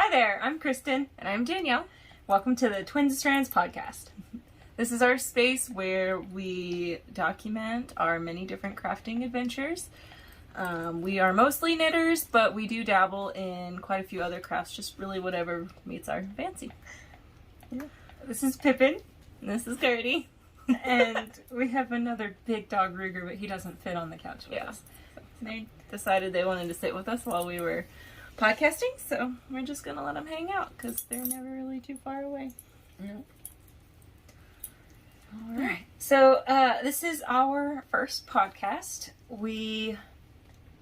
Hi there, I'm Kristen. And I'm Danielle. Welcome to the TwinStrands podcast. This is our space where we document our many different crafting adventures. We are mostly knitters, but we do dabble in quite a few other crafts, just really whatever meets our fancy. Yeah. This is Pippin. And this is Gertie. And we have another big dog, Ruger, but he doesn't fit on the couch with us. So they decided they wanted to sit with us while we were podcasting, so we're just going to let them hang out because they're never really too far away. Nope. All right. So this is our first podcast. We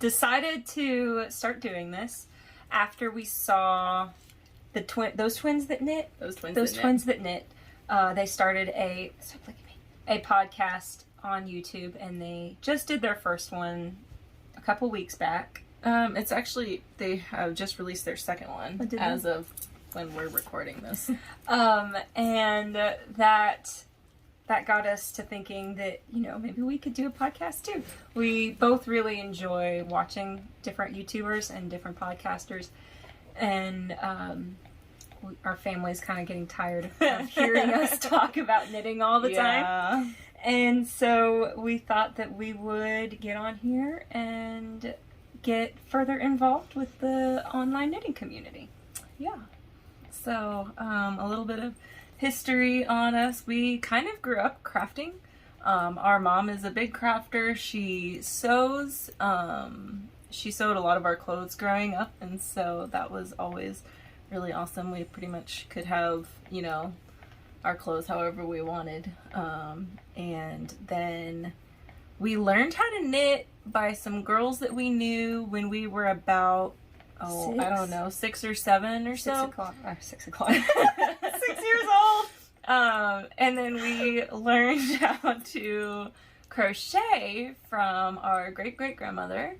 decided to start doing this after we saw those twins that knit. Those twins that knit. They started a podcast on YouTube, and they just did their first one a couple weeks back. It's actually, they have just released their second one as of when we're recording this. And that got us to thinking that, maybe we could do a podcast too. We both really enjoy watching different YouTubers and different podcasters, and our family's kind of getting tired of hearing us talk about knitting all the time. And so we thought that we would get on here and get further involved with the online knitting community. Yeah. So, a little bit of history on us. We kind of grew up crafting. Our mom is a big crafter. She sews. She sewed a lot of our clothes growing up, and so that was always really awesome. We pretty much could have, our clothes however we wanted. And then we learned how to knit by some girls that we knew when we were about, I don't know, 6 or 7 or so. 6 o'clock. 6 years old. And then we learned how to crochet from our great-great-grandmother.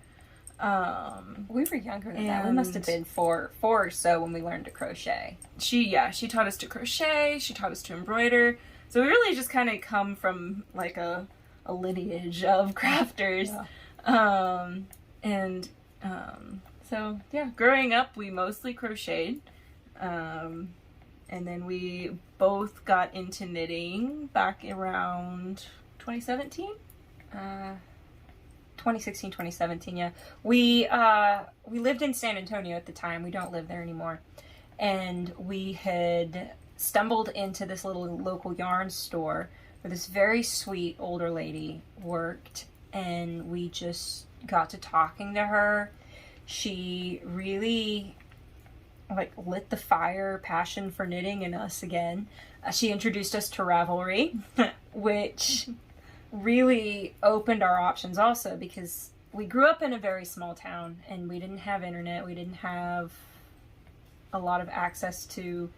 We were younger than that. We must have been four or so when we learned to crochet. She taught us to crochet. She taught us to embroider. So we really just kind of come from like a lineage of crafters. Yeah. So yeah, growing up we mostly crocheted. And then we both got into knitting back around 2017. 2016, 2017, yeah. We lived in San Antonio at the time. We don't live there anymore. And we had stumbled into this little local yarn store where this very sweet older lady worked, and we just got to talking to her. She really lit the fire passion for knitting in us again. She introduced us to Ravelry, which really opened our options also, because we grew up in a very small town and we didn't have internet. We didn't have a lot of access to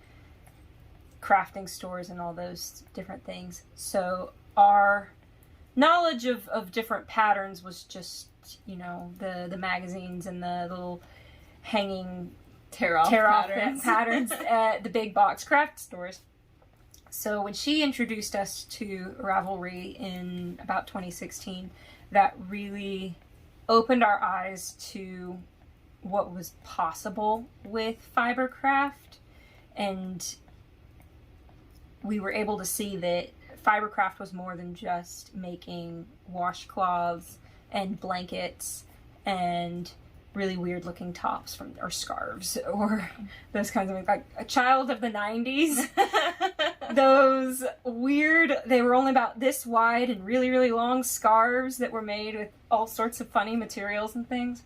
crafting stores and all those different things. So our knowledge of different patterns was just, the magazines and the little hanging tear-off patterns at the big box craft stores. So when she introduced us to Ravelry in about 2016, that really opened our eyes to what was possible with fibercraft, and we were able to see that fibercraft was more than just making washcloths and blankets and really weird looking tops or scarves or those kinds of things. Like a child of the 90s, those weird, they were only about this wide and really, really long scarves that were made with all sorts of funny materials and things.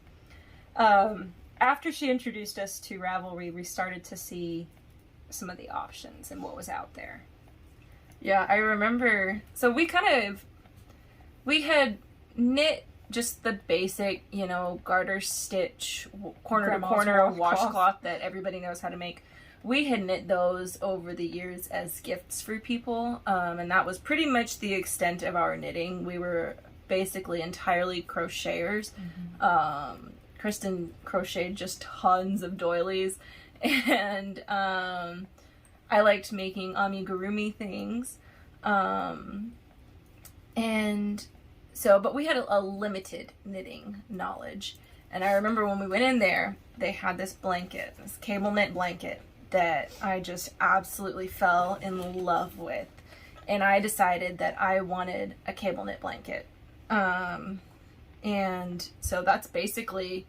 After she introduced us to Ravelry, we started to see some of the options and what was out there. Yeah, I remember. So we had knit just the basic, garter stitch, corner to corner washcloth that everybody knows how to make. We had knit those over the years as gifts for people, and that was pretty much the extent of our knitting. We were basically entirely crocheters. Mm-hmm. Kristen crocheted just tons of doilies, and I liked making amigurumi things. And so, but we had a limited knitting knowledge. And I remember when we went in there, they had this blanket, this cable knit blanket that I just absolutely fell in love with. And I decided that I wanted a cable knit blanket. And so that's basically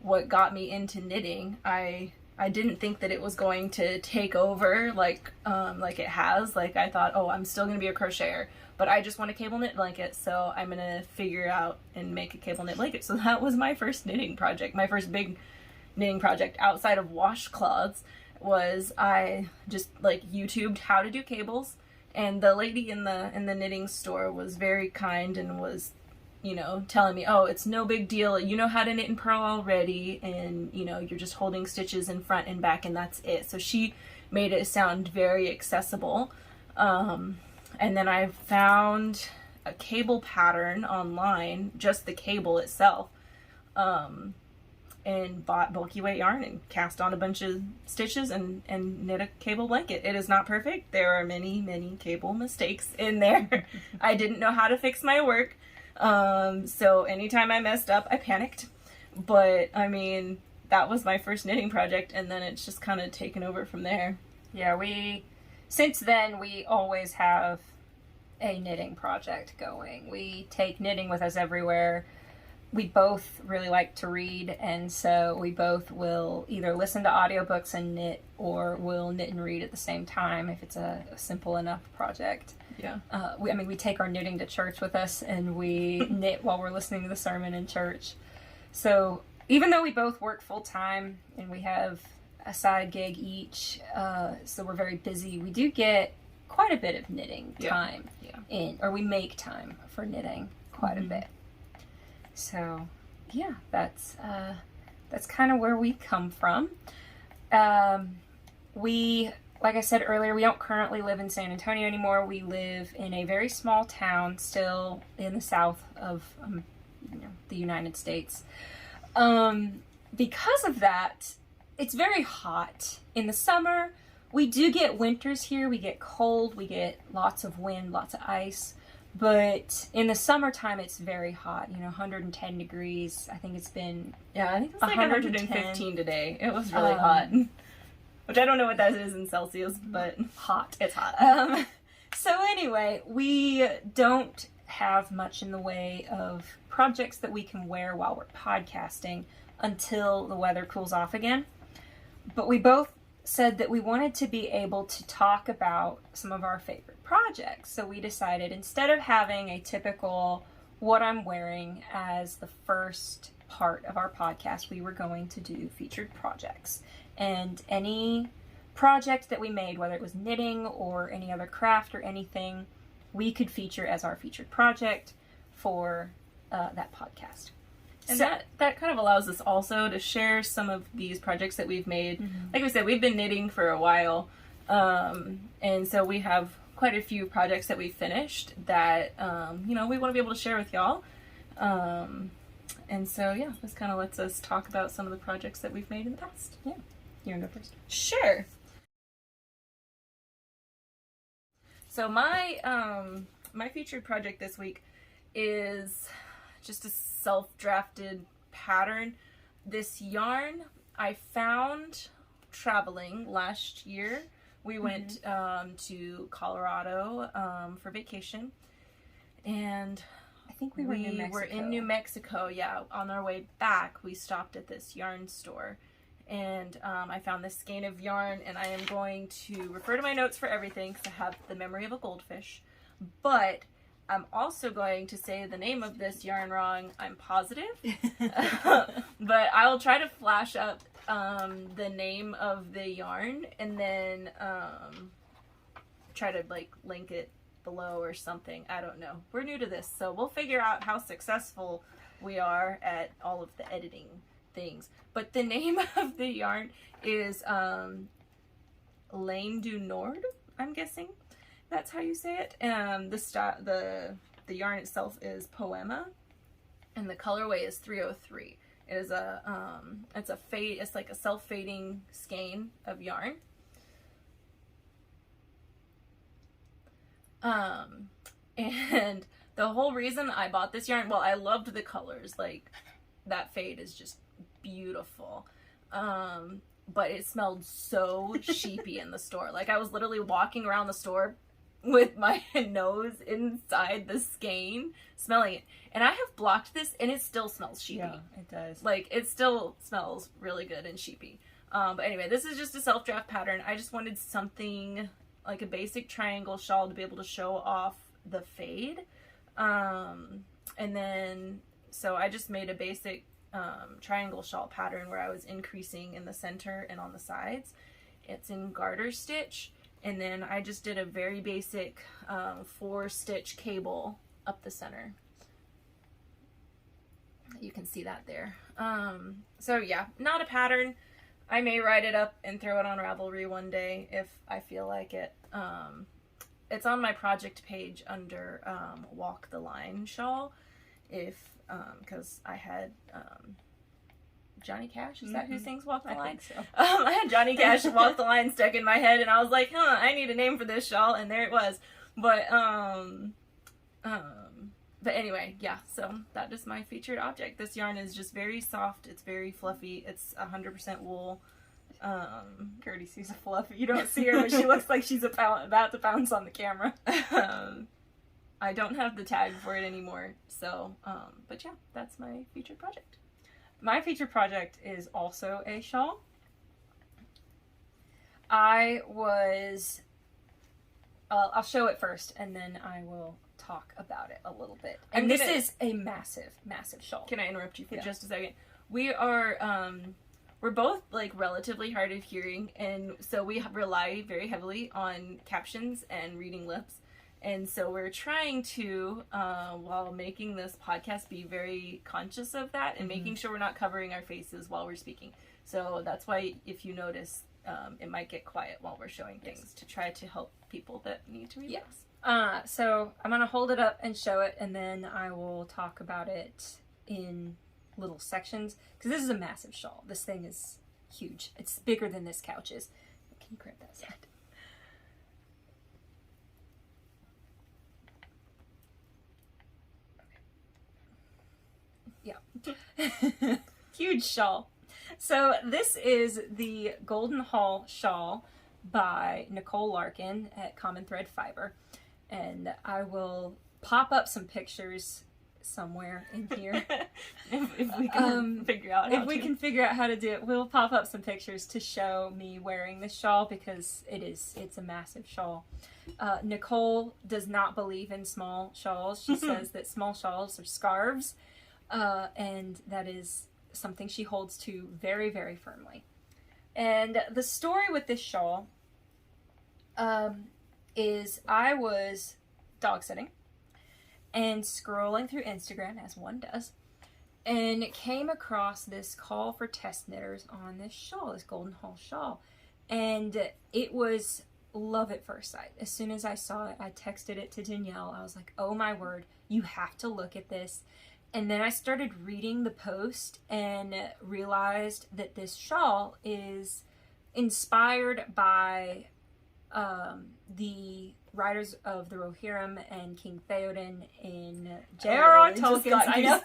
what got me into knitting. I didn't think that it was going to take over like it has. Like I thought, oh, I'm still going to be a crocheter, but I just want a cable knit blanket, so I'm going to figure out and make a cable knit blanket. So that was my first knitting project. My first big knitting project outside of washcloths was I just like YouTubed how to do cables, and the lady in the knitting store was very kind and was, you know, telling me, oh, it's no big deal, you know how to knit and purl already, and you know, you're just holding stitches in front and back and that's it. So she made it sound very accessible. And then I found a cable pattern online, just the cable itself, and bought bulky weight yarn and cast on a bunch of stitches and knit a cable blanket. It is not perfect. There are many, many cable mistakes in there. I didn't know how to fix my work. So anytime I messed up, I panicked. But I mean, that was my first knitting project, and then it's just kind of taken over from there. Yeah, since then, we always have a knitting project going. We take knitting with us everywhere. We both really like to read, and so we both will either listen to audiobooks and knit, or we'll knit and read at the same time if it's a simple enough project. Yeah. We take our knitting to church with us, and we knit while we're listening to the sermon in church. So even though we both work full time and we have a side gig each, so we're very busy, we do get quite a bit of knitting time in, or we make time for knitting quite a bit. So yeah, that's kind of where we come from. We, like I said earlier, we don't currently live in San Antonio anymore. We live in a very small town still in the south of the United States. Because of that, it's very hot. In the summer, we do get winters here. We get cold, we get lots of wind, lots of ice. But in the summertime, it's very hot, 110 degrees. I think it's been... Yeah, I think it's like 115 today. It was really hot. Which I don't know what that is in Celsius, but hot. It's hot. So anyway, we don't have much in the way of projects that we can wear while we're podcasting until the weather cools off again. But we both said that we wanted to be able to talk about some of our favorite projects. So we decided, instead of having a typical what I'm wearing as the first part of our podcast, we were going to do featured projects. And any project that we made, whether it was knitting or any other craft or anything, we could feature as our featured project for that podcast. And so, that kind of allows us also to share some of these projects that we've made. Mm-hmm. Like we said, we've been knitting for a while. And so we have quite a few projects that we've finished that, we want to be able to share with y'all. And so, yeah, this kind of lets us talk about some of the projects that we've made in the past. Yeah. You want to go first? Sure. So my featured project this week is just a self-drafted pattern. This yarn I found traveling last year. We went to Colorado for vacation, and I think we were in New Mexico. Yeah, on our way back, we stopped at this yarn store, and I found this skein of yarn, and I am going to refer to my notes for everything because I have the memory of a goldfish, but I'm also going to say the name of this yarn wrong, I'm positive. But I will try to flash up the name of the yarn and then try to link it below or something. I don't know. We're new to this, so we'll figure out how successful we are at all of the editing things. But the name of the yarn is Lane du Nord, I'm guessing. That's how you say it. The yarn itself is Poema, and the colorway is 303. It is it's like a self-fading skein of yarn. And the whole reason I bought this yarn, well, I loved the colors. that fade is just beautiful. But it smelled so sheepy in the store. Like, I was literally walking around the store with my nose inside the skein, smelling it. And I have blocked this, and it still smells sheepy. Yeah, it does. Like, it still smells really good and sheepy. But anyway, this is just a self-draft pattern. I just wanted something, like a basic triangle shawl to be able to show off the fade. And then, so I just made a basic triangle shawl pattern where I was increasing in the center and on the sides. It's in garter stitch. And then I just did a very basic 4-stitch cable up the center. You can see that there. So yeah, not a pattern. I may write it up and throw it on Ravelry one day if I feel like it. It's on my project page under Walk the Line shawl. Because I had Johnny Cash, is that who sings Walk the Line? I think so. I had Johnny Cash Walk the Line stuck in my head, and I was like, I need a name for this shawl, and there it was. But anyway, yeah, so that is my featured object. This yarn is just very soft, it's very fluffy, it's 100% wool. Gertie sees a fluff. You don't see her, but she looks like she's about to bounce on the camera. I don't have the tag for it anymore, so, but yeah, that's my featured project. My featured project is also a shawl. I'll show it first, and then I will talk about it a little bit. And this is a massive, massive shawl. Can I interrupt you for just a second? We are, we're both, like, relatively hard of hearing, and so we rely very heavily on captions and reading lips. And so we're trying to, while making this podcast, be very conscious of that and making sure we're not covering our faces while we're speaking. So that's why, if you notice, it might get quiet while we're showing things to try to help people that need to read this. So I'm going to hold it up and show it, and then I will talk about it in little sections, because this is a massive shawl. This thing is huge. It's bigger than this couch is. Can you grab that side? Yeah. Huge shawl. So this is the Golden Hall shawl by Nicole Larkin at Common Thread Fiber. And I will pop up some pictures somewhere in here. if we can figure out how to do it, we'll pop up some pictures to show me wearing this shawl, because it's a massive shawl. Nicole does not believe in small shawls. She says that small shawls are scarves. And that is something she holds to very, very firmly. And the story with this shawl is I was dog sitting and scrolling through Instagram, as one does, and came across this call for test knitters on this shawl, this Golden Hall shawl. And it was love at first sight. As soon as I saw it, I texted it to Danielle. I was like, oh my word, you have to look at this. And then I started reading the post and realized that this shawl is inspired by the writers of the Rohirrim and King Theoden in J.R.R. Tolkien's. I know.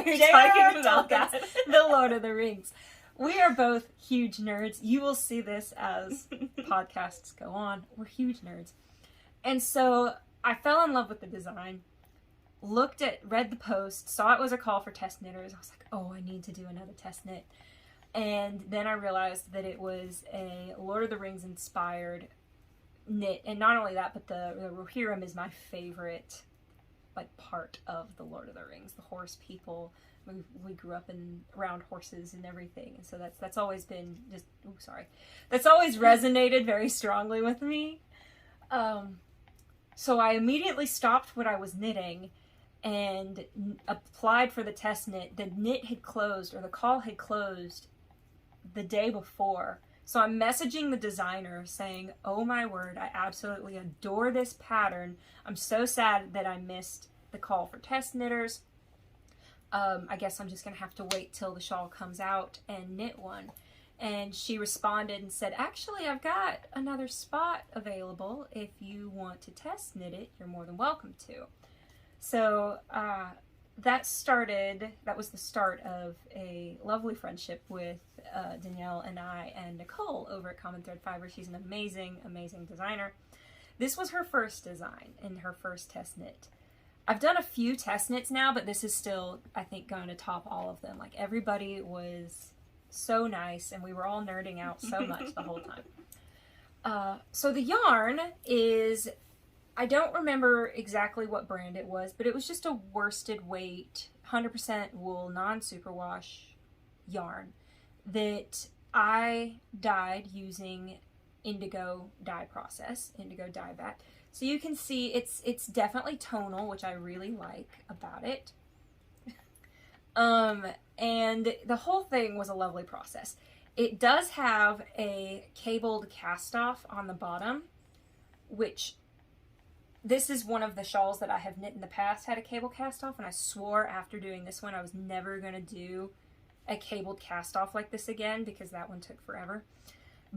J.R.R. Tolkien's The Lord of the Rings. We are both huge nerds. You will see this as podcasts go on. We're huge nerds. And so I fell in love with the design. Read the post, saw it was a call for test knitters. I was like, oh, I need to do another test knit. And then I realized that it was a Lord of the Rings inspired knit. And not only that, but the Rohirrim is my favorite, like, part of the Lord of the Rings. The horse people. We grew up around horses and everything. And so that's always been that's always resonated very strongly with me. So I immediately stopped what I was knitting and applied for the test knit. The knit had closed, or the call had closed the day before. So I'm messaging the designer saying, oh my word, I absolutely adore this pattern. I'm so sad that I missed the call for test knitters. I guess I'm just going to have to wait till the shawl comes out and knit one. And she responded and said, actually, I've got another spot available. If you want to test knit it, you're more than welcome to. So that was the start of a lovely friendship with Danielle and I and Nicole over at Common Thread Fiber. She's an amazing, amazing designer. This was her first design and her first test knit. I've done a few test knits now, but this is still, I think, going to top all of them. Like, everybody was so nice, and we were all nerding out so much the whole time. So the yarn is, I don't remember exactly what brand it was, but it was just a worsted weight, 100% wool, non-superwash yarn that I dyed using indigo dye process, indigo dye back. So you can see it's definitely tonal, which I really like about it. And the whole thing was a lovely process. It does have a cabled cast off on the bottom, which this is one of the shawls that I have knit in the past had a cable cast off, and I swore after doing this one I was never going to do a cabled cast off like this again because that one took forever.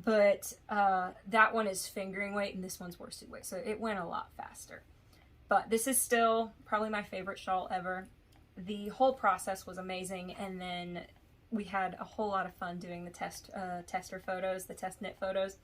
But that one is fingering weight and this one's worsted weight, so it went a lot faster. But this is still probably my favorite shawl ever. The whole process was amazing, and then we had a whole lot of fun doing the tester photos, the test knit photos.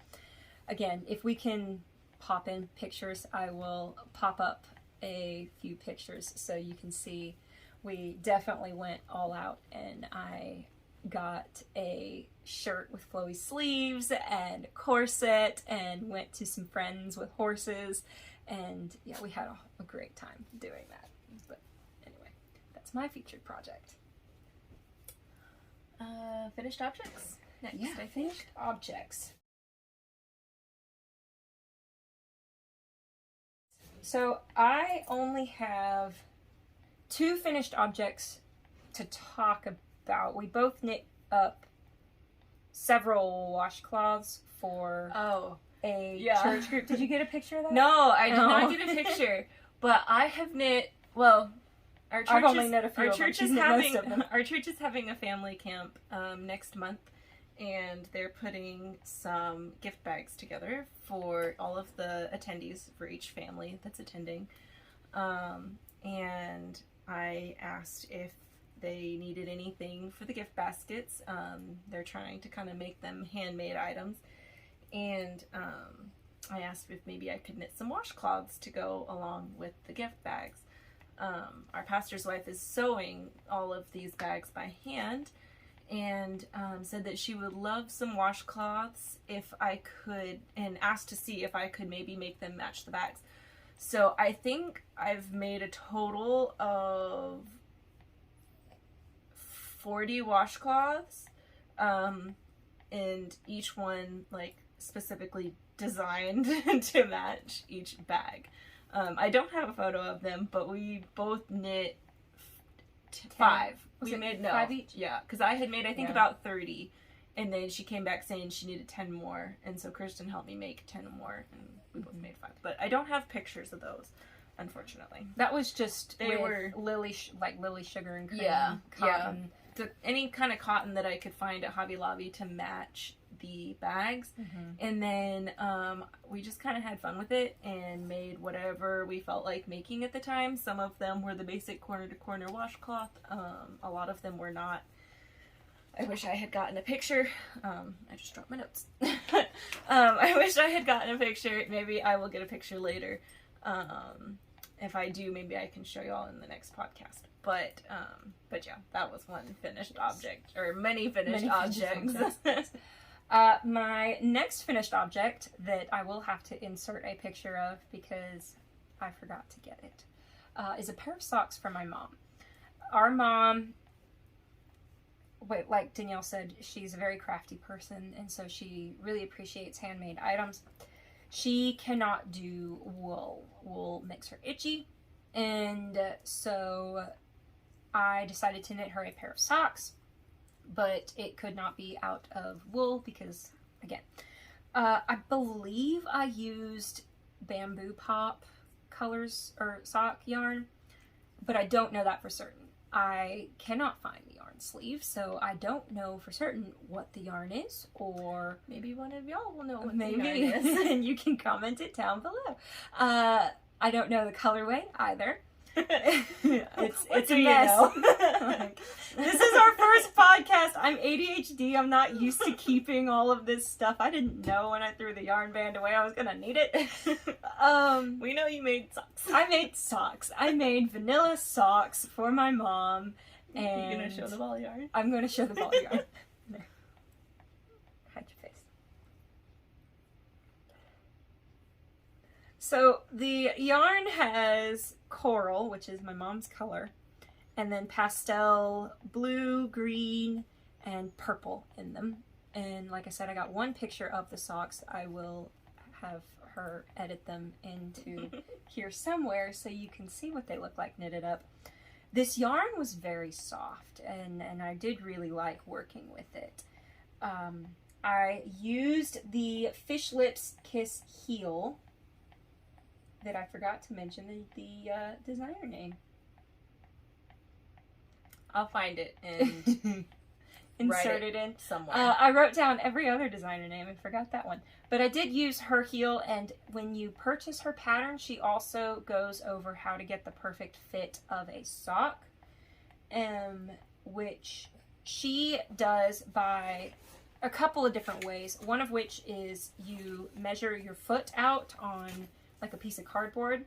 Again, if we can pop in pictures, I will pop up a few pictures so you can see. We definitely went all out, and I got a shirt with flowy sleeves and corset and went to some friends with horses, and yeah, we had a great time doing that. But anyway, that's my featured project. Finished objects next. Yeah, I think. finished objects. So I only have 2 finished objects to talk about. We both knit up several washcloths for a church group. Did you get a picture of that? No, I did not get a picture. But I have knit, well, our church is having a family camp next month, and they're putting some gift bags together for all of the attendees for each family that's attending. And I asked if they needed anything for the gift baskets. They're trying to kind of make them handmade items. And I asked if maybe I could knit some washcloths to go along with the gift bags. Our pastor's wife is sewing all of these bags by hand, and said that she would love some washcloths if I could, and asked to see if I could maybe make them match the bags. So I think I've made a total of 40 washcloths, and each one like specifically designed to match each bag. I don't have a photo of them, but we both knit 5. We made 5 each? Yeah, because I had made I think about 30, and then she came back saying she needed 10 more, and so Kirsten helped me make 10 more, and we both made 5. But I don't have pictures of those, unfortunately. That was just they were Lily Sugar and Cream cotton. Yeah. Any kind of cotton that I could find at Hobby Lobby to match the bags, and then we just kind of had fun with it and made whatever we felt like making at the time. Some of them were the basic corner to corner washcloth, a lot of them were not. I wish I had gotten a picture. I just dropped my notes. I wish I had gotten a picture. Maybe I will get a picture later. If I do, maybe I can show y'all in the next podcast. But yeah, that was one finished object, or many finished objects. My next finished object that I will have to insert a picture of because I forgot to get it, is a pair of socks from my mom. Our mom, like Danielle said, she's a very crafty person, and so she really appreciates handmade items. She cannot do wool. Wool makes her itchy, and so I decided to knit her a pair of socks, but it could not be out of wool because, again, I believe I used bamboo pop colors or sock yarn, but I don't know that for certain. I cannot find the yarn sleeve, so I don't know for certain what the yarn is, or maybe one of y'all will know what maybe the yarn is. and you can comment it down below. I don't know the colorway either. It's a mess. Like, this is our first podcast. I'm ADHD. I'm not used to keeping all of this stuff. I didn't know when I threw the yarn band away I was gonna need it. We know you made socks. I made socks. I made vanilla socks for my mom. And you're gonna show the ball yarn? I'm gonna show the ball yarn. There. Hide your face. So the yarn has coral, which is my mom's color, and then pastel blue, green, and purple in them. And like I said, I got one picture of the socks. I will have her edit them into here somewhere so you can see what they look like knitted up. This yarn was very soft, and I did really like working with it. I used the Fish Lips Kiss heel that I forgot to mention the designer name. I'll find it and insert it in somewhere. I wrote down every other designer name and forgot that one. But I did use her heel, and when you purchase her pattern, she also goes over how to get the perfect fit of a sock, which she does by a couple of different ways. One of which is you measure your foot out on like a piece of cardboard,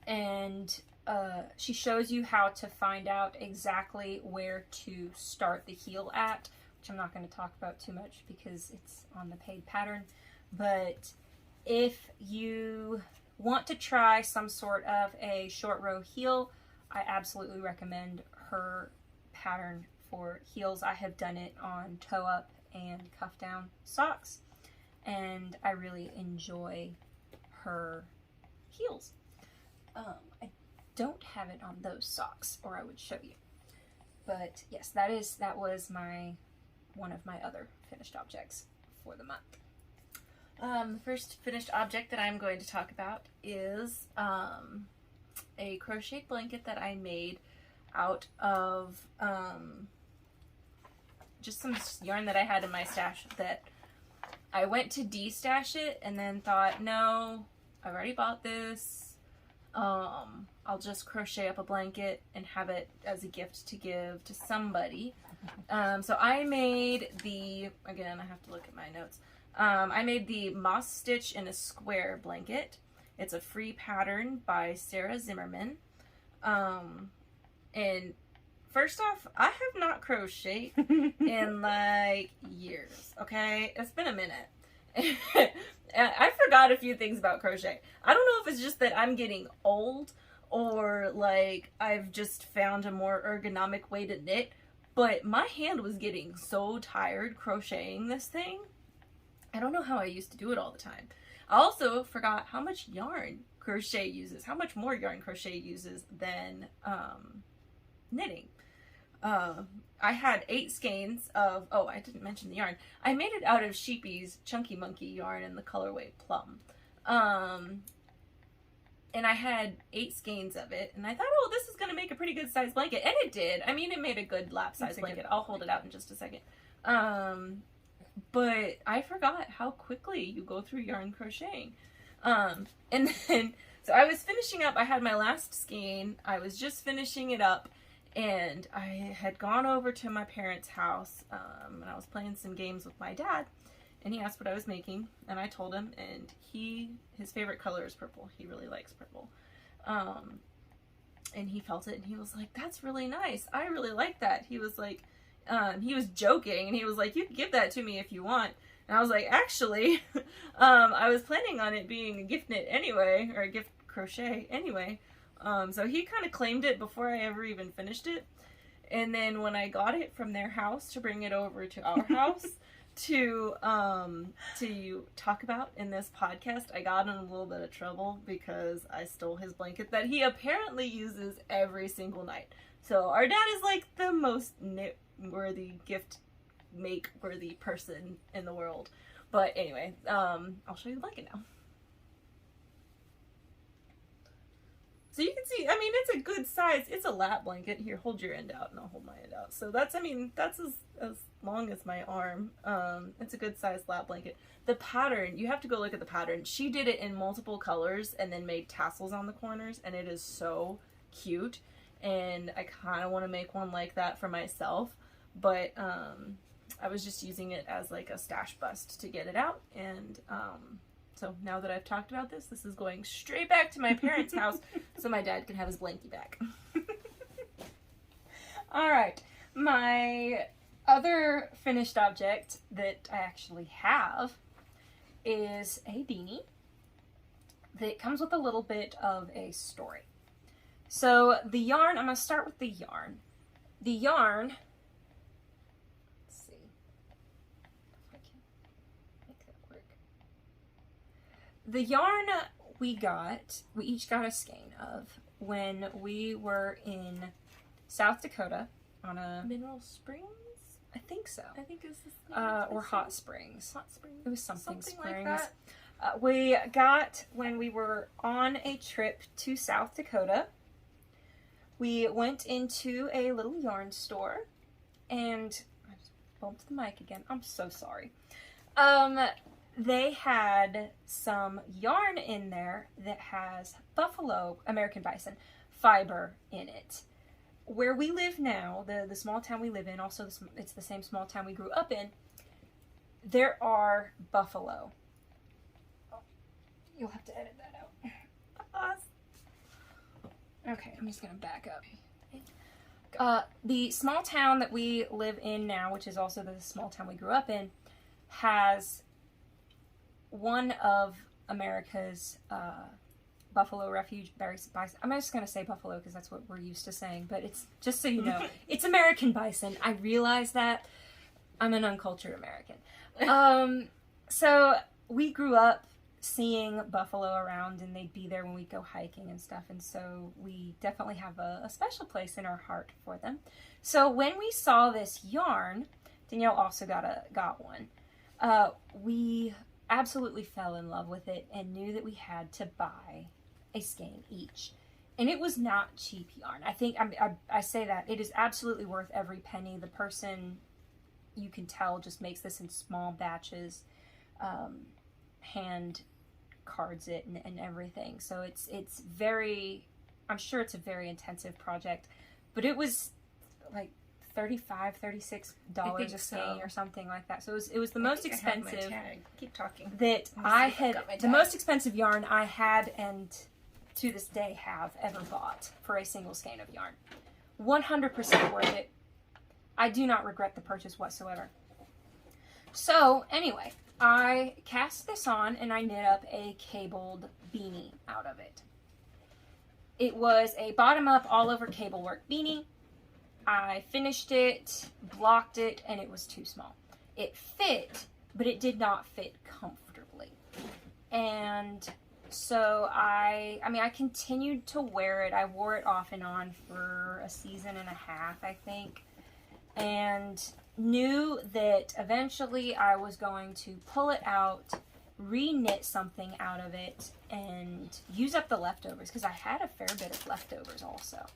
and she shows you how to find out exactly where to start the heel at, which I'm not going to talk about too much because it's on the paid pattern. But if you want to try some sort of a short row heel, I absolutely recommend her pattern for heels. I have done it on toe up and cuff down socks, and I really enjoy her heels. I don't have it on those socks, or I would show you. But yes, that was one of my other finished objects for the month. The first finished object that I'm going to talk about is a crocheted blanket that I made out of just some yarn that I had in my stash that I went to de-stash it and then thought, no, I've already bought this. I'll just crochet up a blanket and have it as a gift to give to somebody. So I made again, I have to look at my notes. I made the Moss Stitch in a Square blanket. It's a free pattern by Sarah Zimmerman. And first off, I have not crocheted in like years, okay? It's been a minute. I forgot a few things about crochet. I don't know if it's just that I'm getting old or like I've just found a more ergonomic way to knit, but my hand was getting so tired crocheting this thing. I don't know how I used to do it all the time. I also forgot how much yarn crochet uses, how much more yarn crochet uses than knitting. I had 8 skeins of, oh, I didn't mention the yarn. I made it out of Sheepy's Chunky Monkey yarn in the colorway Plum. And I had 8 skeins of it, and I thought, oh, this is going to make a pretty good size blanket. And it did. I mean, it made a good lap size blanket. I'll hold it out in just a second. But I forgot how quickly you go through yarn crocheting. And then, so I was finishing up, I had my last skein. I was just finishing it up. And I had gone over to my parents' house, and I was playing some games with my dad, and he asked what I was making, and I told him, and his favorite color is purple. He really likes purple. And he felt it, and he was like, that's really nice. I really like that. He was like, he was joking, and he was like, you can give that to me if you want. And I was like, actually, I was planning on it being a gift knit anyway, or a gift crochet anyway. So he kind of claimed it before I ever even finished it. And then when I got it from their house to bring it over to our house to talk about in this podcast, I got in a little bit of trouble because I stole his blanket that he apparently uses every single night. So our dad is like the most knit-worthy, gift-make-worthy person in the world. But anyway, I'll show you the blanket now. So you can see, I mean, it's a good size. It's a lap blanket. Here, hold your end out and I'll hold my end out. So that's, I mean, that's as long as my arm. It's a good size lap blanket. The pattern, you have to go look at the pattern. She did it in multiple colors and then made tassels on the corners, and it is so cute. And I kind of want to make one like that for myself, but I was just using it as like a stash bust to get it out. And so now that I've talked about this is going straight back to my parents' house so my dad can have his blankie back. All right. My other finished object that I actually have is a beanie that comes with a little bit of a story. So the yarn, I'm going to start with the yarn. The yarn, let's see if I can make that work. The yarn we each got a skein of when we were in South Dakota on a... Mineral Springs? I think so. I think it's or Hot Springs. Hot Springs. It was something Springs. Like that. We got, when we were on a trip to South Dakota, we went into a little yarn store, and I just bumped the mic again. I'm so sorry. They had some yarn in there that has buffalo, American bison, fiber in it. Where we live now, the small town we live in, also it's the same small town we grew up in, there are buffalo. Oh, you'll have to edit that out. Okay, I'm just going to back up. The small town that we live in now, which is also the small town we grew up in, has one of America's buffalo refuge bison. I'm just going to say buffalo because that's what we're used to saying, but it's just so you know, it's American bison. I realize that. I'm an uncultured American. So we grew up seeing buffalo around, and they'd be there when we go hiking and stuff, and so we definitely have a special place in our heart for them. So when we saw this yarn, Danielle also got one. We absolutely fell in love with it and knew that we had to buy a skein each. And it was not cheap yarn. I think I say that it is absolutely worth every penny. The person, you can tell, just makes this in small batches, hand cards it and everything. So it's very, I'm sure it's a very intensive project, but it was like $36 a skein or something like that. So it was the most expensive. Keep talking. That I had, the most expensive yarn I had and to this day have ever bought for a single skein of yarn. 100% worth it. I do not regret the purchase whatsoever. So anyway, I cast this on and I knit up a cabled beanie out of it. It was a bottom up all over cable work beanie. I finished it, blocked it, and it was too small. It fit, but it did not fit comfortably. And so I continued to wear it. I wore it off and on for a season and a half, I think. And knew that eventually I was going to pull it out, re-knit something out of it, and use up the leftovers, because I had a fair bit of leftovers also.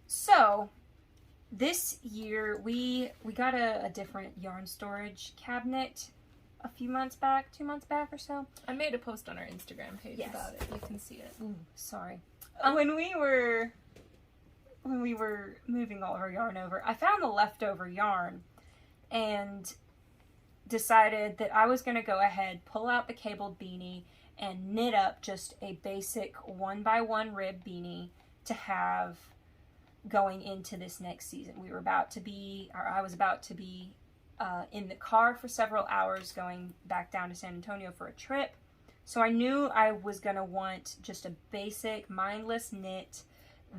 So this year we got a different yarn storage cabinet a few months back, 2 months back or so. I made a post on our Instagram page about it. You can see it. Ooh, sorry. When we were moving all of our yarn over, I found the leftover yarn and decided that I was going to go ahead, pull out the cabled beanie, and knit up just a basic 1x1 rib beanie to have going into this next season. I was about to be in the car for several hours going back down to San Antonio for a trip. So I knew I was going to want just a basic mindless knit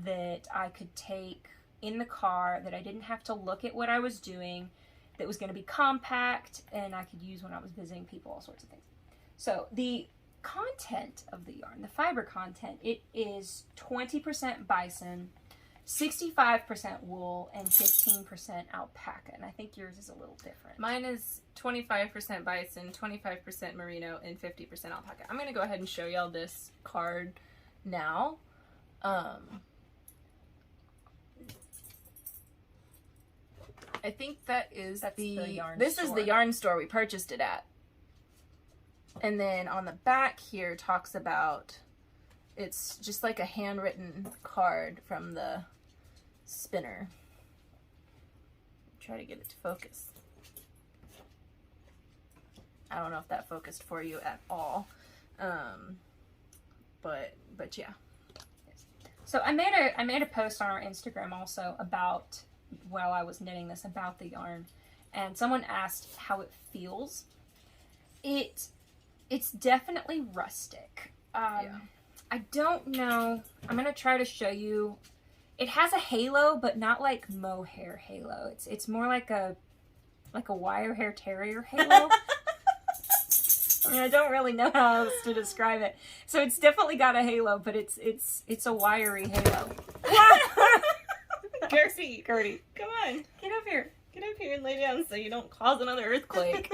that I could take in the car, that I didn't have to look at what I was doing, that was going to be compact and I could use when I was visiting people, all sorts of things. So the content of the yarn, the fiber content, it is 20% bison, 65% wool, and 15% alpaca. And I think yours is a little different. Mine is 25% bison, 25% merino, and 50% alpaca. I'm going to go ahead and show y'all this card now. I think that's the yarn store. Is the yarn store we purchased it at. And then on the back here talks about, it's just like a handwritten card from the spinner. Try to get it to focus. I don't know if that focused for you at all. But yeah. So I made a post on our Instagram also about, while I was knitting this, about the yarn, and someone asked how it feels. It's definitely rustic. Yeah. I don't know. I'm gonna try to show you. It has a halo, but not like mohair halo. It's more like a wire hair terrier halo. I mean, I don't really know how else to describe it. So it's definitely got a halo, but it's a wiry halo. Gertie, come on, get up here and lay down so you don't cause another earthquake.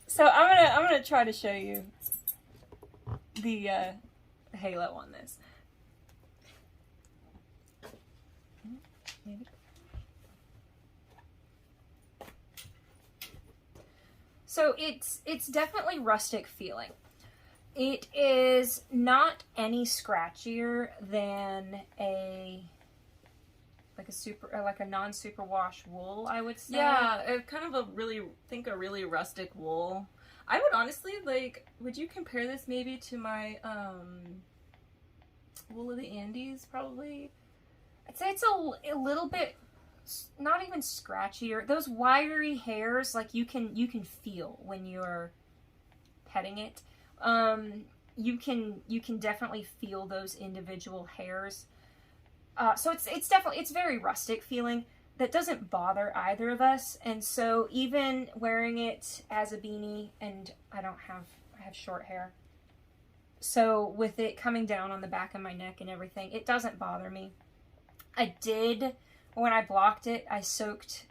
So I'm gonna try to show you the halo on this. Maybe. So it's definitely rustic feeling. It is not any scratchier than a non-superwash wool, I would say. Yeah, kind of a really rustic wool. I would honestly would you compare this maybe to my wool of the Andes probably? I'd say it's a little bit, not even scratchier. Those wiry hairs, like you can feel when you're petting it. You can definitely feel those individual hairs. So it's very rustic feeling. That doesn't bother either of us. And so even wearing it as a beanie, and I have short hair. So with it coming down on the back of my neck and everything, it doesn't bother me. When I blocked it, I soaked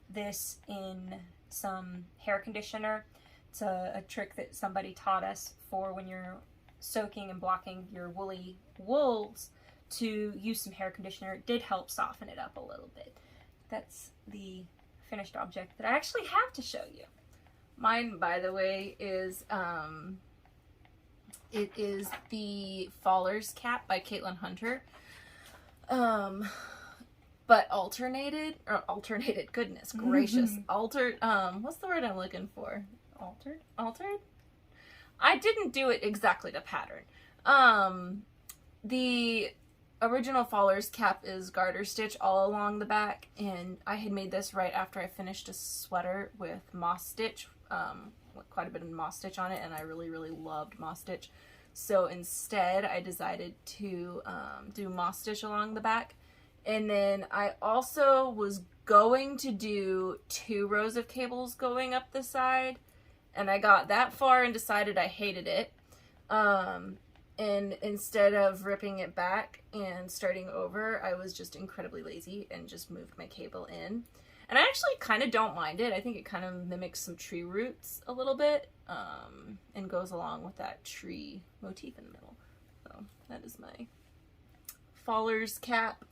this in some hair conditioner. It's a trick that somebody taught us for when you're soaking and blocking your woolly wools, to use some hair conditioner. It did help soften it up a little bit. That's the finished object that I actually have to show you. Mine, by the way, is it is the Faller's Cap by Caitlin Hunter. But alternated, goodness gracious. Altered, what's the word I'm looking for? Altered? I didn't do it exactly to pattern. The original Faller's Cap is garter stitch all along the back, and I had made this right after I finished a sweater with moss stitch, with quite a bit of moss stitch on it, and I really, really loved moss stitch. So instead, I decided to do moss stitch along the back. And then I also was going to do 2 rows of cables going up the side, and I got that far and decided I hated it. And instead of ripping it back and starting over, I was just incredibly lazy and just moved my cable in. And I actually kind of don't mind it. I think it kind of mimics some tree roots a little bit, and goes along with that tree motif in the middle. So that is my Faller's Cap.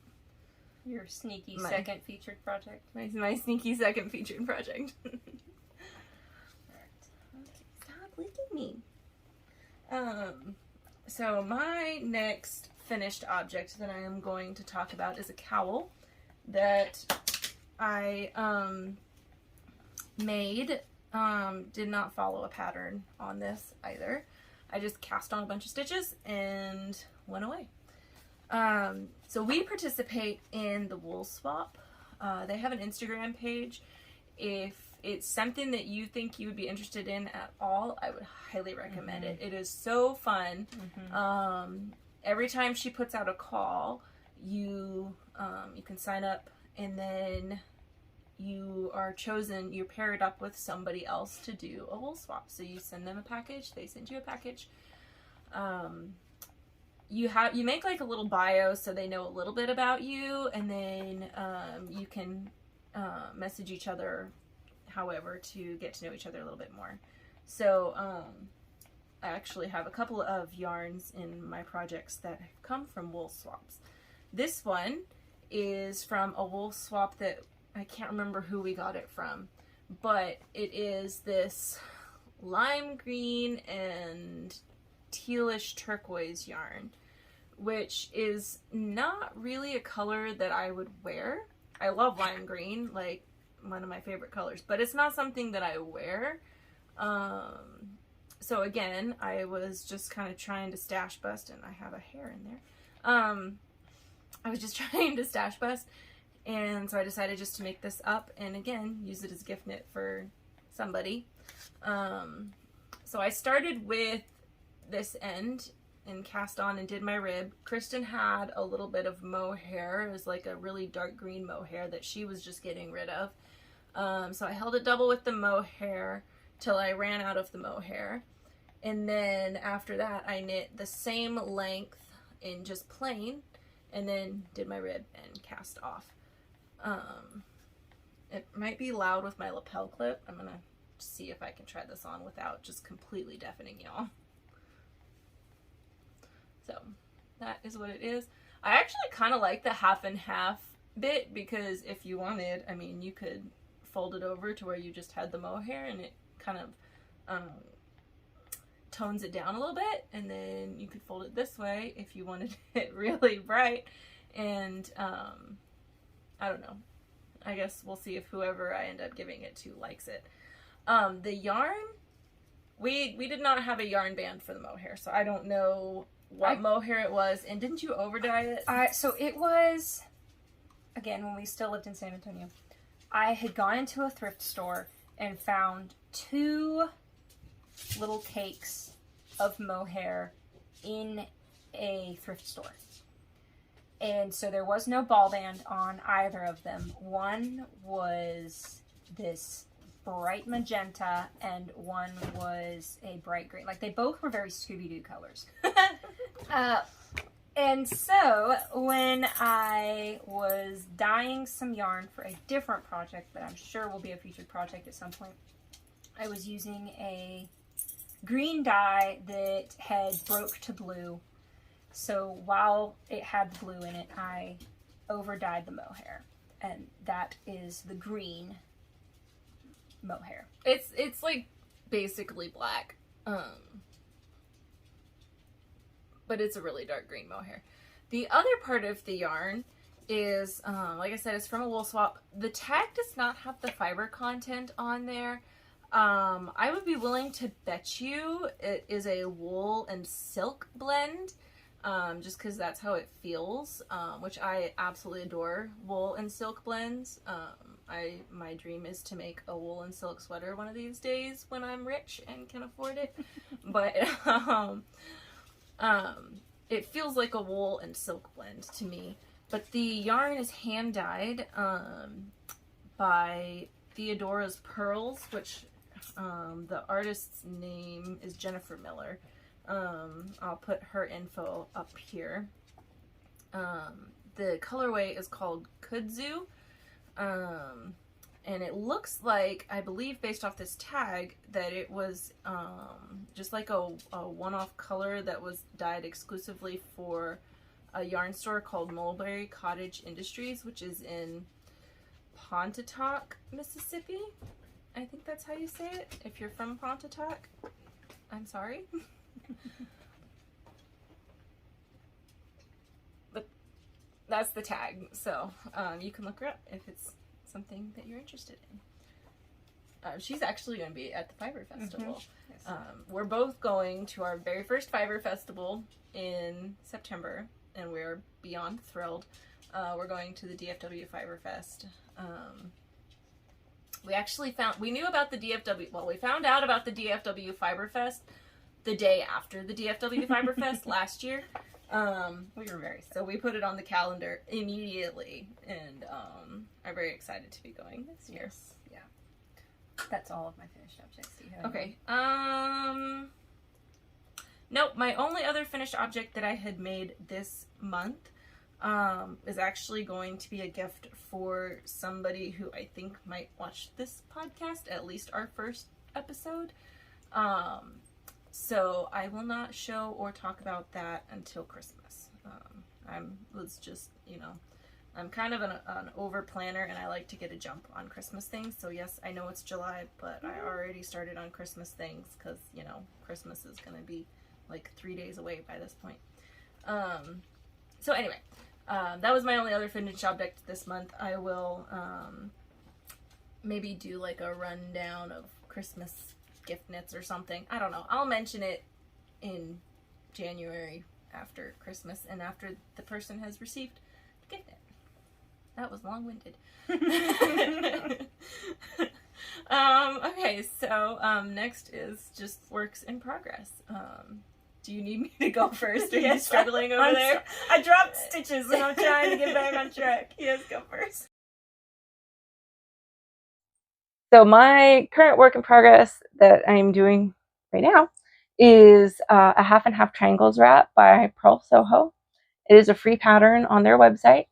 Your sneaky second featured project. My sneaky second featured project. Stop licking me. So my next finished object that I am going to talk about is a cowl that I made. Did not follow a pattern on this either. I just cast on a bunch of stitches and went away. So we participate in the Wool Swap. They have an Instagram page. If it's something that you think you would be interested in at all, I would highly recommend it. It is so fun. Every time she puts out a call, you can sign up, and then you are chosen, you're paired up with somebody else to do a wool swap. So you send them a package, they send you a package. You make like a little bio so they know a little bit about you, and then you can message each other however, to get to know each other a little bit more. So I actually have a couple of yarns in my projects that have come from wool swaps. This one is from a wool swap that I can't remember who we got it from, but it is this lime green and tealish turquoise yarn, which is not really a color that I would wear. I love lime green, like one of my favorite colors, but it's not something that I wear. So again, I was just kind of trying to stash bust, and I have a hair in there. I was just trying to stash bust, and so I decided just to make this up and again use it as a gift knit for somebody. So I started with this end and cast on and did my rib. Kristen had a little bit of mohair. It was like a really dark green mohair that she was just getting rid of. So I held it double with the mohair till I ran out of the mohair. And then after that I knit the same length in just plain and then did my rib and cast off. It might be loud with my lapel clip. I'm gonna see if I can try this on without just completely deafening y'all. So that is what it is. I actually kind of like the half and half bit because if you wanted, I mean, you could fold it over to where you just had the mohair and it kind of tones it down a little bit, and then you could fold it this way if you wanted it really bright. And I don't know. I guess we'll see if whoever I end up giving it to likes it. The yarn, we did not have a yarn band for the mohair, so I don't know what mohair it was. And didn't you over dye it? So it was, again, when we still lived in San Antonio, I had gone into a thrift store and found 2 little cakes of mohair in a thrift store. And so there was no ball band on either of them. One was this bright magenta and one was a bright green. Like, they both were very Scooby-Doo colors. And so when I was dyeing some yarn for a different project that I'm sure will be a featured project at some point, I was using a green dye that had broke to blue. So while it had the blue in it, I over dyed the mohair, and that is the green mohair. It's like basically black, but it's a really dark green mohair. The other part of the yarn is, like I said, it's from a wool swap. The tag does not have the fiber content on there. I would be willing to bet you it is a wool and silk blend, just because that's how it feels, which I absolutely adore wool and silk blends. My dream is to make a wool and silk sweater one of these days when I'm rich and can afford it. But it feels like a wool and silk blend to me. But the yarn is hand dyed by Theodora's Pearls, which the artist's name is Jennifer Miller. I'll put her info up here. The colorway is called Kudzu. And it looks like, I believe based off this tag, that it was just like a one-off color that was dyed exclusively for a yarn store called Mulberry Cottage Industries, which is in Pontotoc, Mississippi. I think that's how you say it. If you're from Pontotoc, I'm sorry. But that's the tag, so you can look her up if it's something that you're interested in. She's actually going to be at the Fiber Festival. Mm-hmm. Yes. We're both going to our very first Fiber Festival in September, and we're beyond thrilled. We're going to the DFW Fiber Fest. We knew about the DFW, well, we found out about the DFW Fiber Fest the day after the DFW Fiber Fest last year. We were very sad. So we put it on the calendar immediately, and I'm very excited to be going this year. Yes. Yeah. That's all of my finished objects. Do you have Okay. Nope, my only other finished object that I had made this month is actually going to be a gift for somebody who I think might watch this podcast, at least our first episode. So I will not show or talk about that until Christmas. I'm kind of an over planner, and I like to get a jump on Christmas things. So yes, I know it's July, but I already started on Christmas things because, you know, Christmas is going to be like 3 days away by this point. So anyway, that was my only other finished object this month. I will maybe do like a rundown of Christmas gift knits or something. I don't know. I'll mention it in January after Christmas and after the person has received the gift knit. That was long-winded. Okay, so next is just works in progress. Do you need me to go first? Are you struggling over there? I dropped stitches and I'm trying to get back on track. Yes, go first. So my current work in progress that I'm doing right now is a half and half triangles wrap by Pearl Soho. It is a free pattern on their website.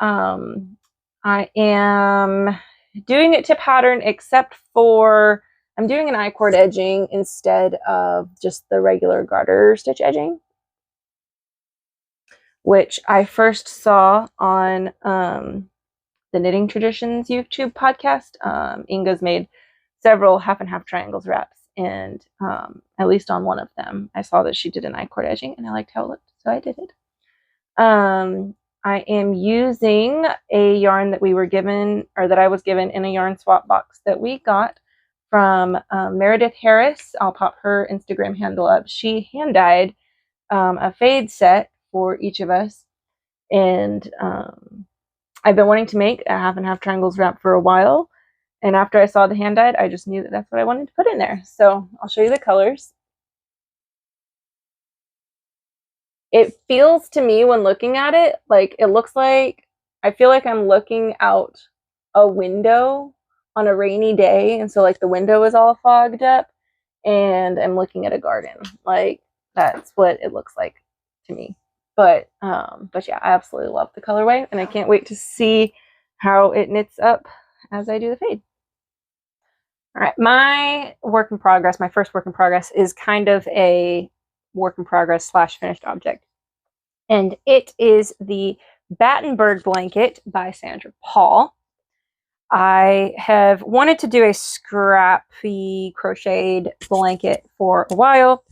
I am doing it to pattern, except for I'm doing an I-cord edging instead of just the regular garter stitch edging, which I first saw on the Knitting Traditions YouTube podcast. Inga's made several half and half triangles wraps, and at least on one of them, I saw that she did an I-cord edging, and I liked how it looked, so I did it. I am using a yarn that we were given, or that I was given in a yarn swap box that we got from Meredith Harris. I'll pop her Instagram handle up. She hand dyed a fade set for each of us, and I've been wanting to make a half and half triangles wrap for a while, and after I saw the hand dyed, I just knew that that's what I wanted to put in there. So I'll show you the colors. It feels to me when looking at it, like it looks like, I feel like I'm looking out a window on a rainy day, and so like the window is all fogged up, and I'm looking at a garden. Like that's what it looks like to me. But yeah, I absolutely love the colorway, and I can't wait to see how it knits up as I do the fade. All right, my work in progress, my first work in progress is kind of a work in progress / finished object. And it is the Battenberg blanket by Sandra Paul. I have wanted to do a scrappy crocheted blanket for a while,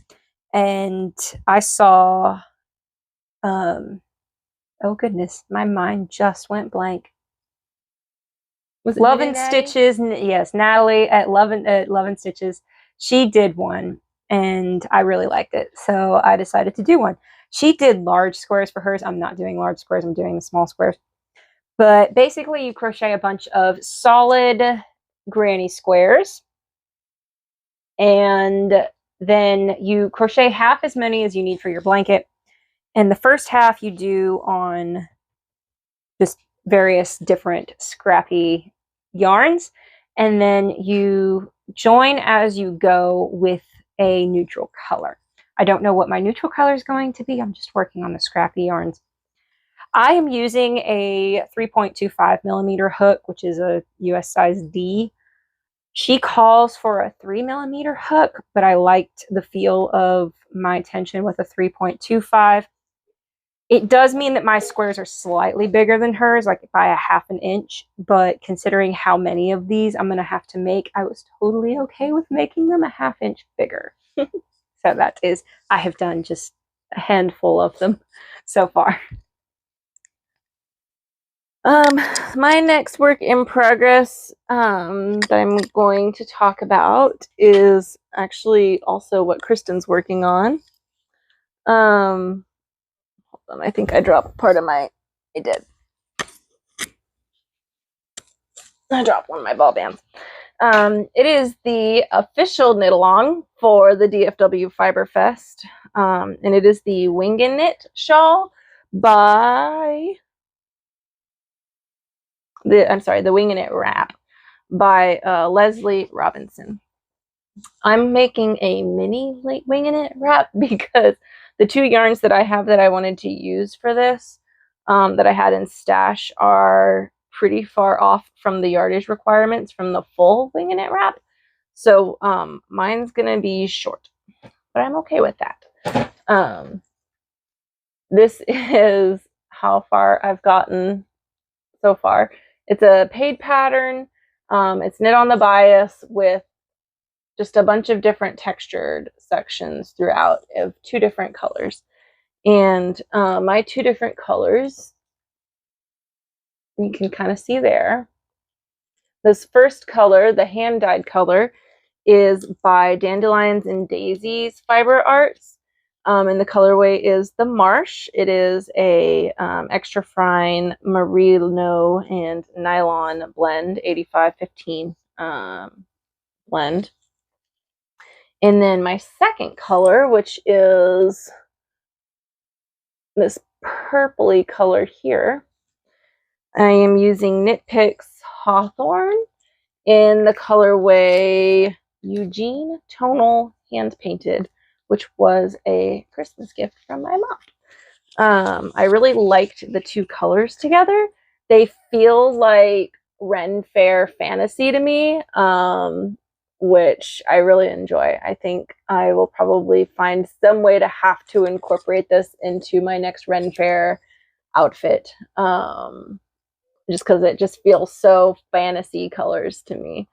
and I saw, oh goodness, my mind just went blank. Was it Love and Stitches? Yes, Natalie at Love and Stitches. She did one, and I really liked it, so I decided to do one. She did large squares for hers. I'm not doing large squares. I'm doing the small squares. But basically, you crochet a bunch of solid granny squares, and then you crochet half as many as you need for your blanket. And the first half you do on just various different scrappy yarns, and then you join as you go with a neutral color. I don't know what my neutral color is going to be. I'm just working on the scrappy yarns. I am using a 3.25 millimeter hook, which is a US size D. She calls for a 3 millimeter hook, but I liked the feel of my tension with a 3.25. It does mean that my squares are slightly bigger than hers, like by a ½ an inch, but considering how many of these I'm going to have to make, I was totally okay with making them a ½ inch bigger. So that is, I have done just a handful of them so far. My next work in progress that I'm going to talk about is actually also what Kristen's working on. Hold on, I think I dropped part of my, I did. I dropped one of my ball bands. It is the official knit along for the DFW Fiber Fest, and it is the Wing and Knit shawl by the Wing and Knit wrap by Leslie Robinson. I'm making a mini Wing and Knit wrap because the two yarns that I have that I wanted to use for this that I had in stash are pretty far off from the yardage requirements from the full wing and knit wrap. So mine's gonna be short, but I'm okay with that. This is how far I've gotten so far. It's a paid pattern. It's knit on the bias with just a bunch of different textured sections throughout of 2 different colors. And my 2 different colors, you can kind of see there. This first color, the hand-dyed color, is by Dandelions and Daisies Fiber Arts. And the colorway is the Marsh. It is a extra fine merino and nylon blend, 85-15 blend. And then my second color, which is this purpley color here, I am using Knit Picks Hawthorn in the colorway Eugene Tonal Hand Painted, which was a Christmas gift from my mom. I really liked the 2 colors together. They feel like Ren Fair fantasy to me, which I really enjoy. I think I will probably find some way to have to incorporate this into my next Ren Fair outfit, just because it just feels so fantasy colors to me.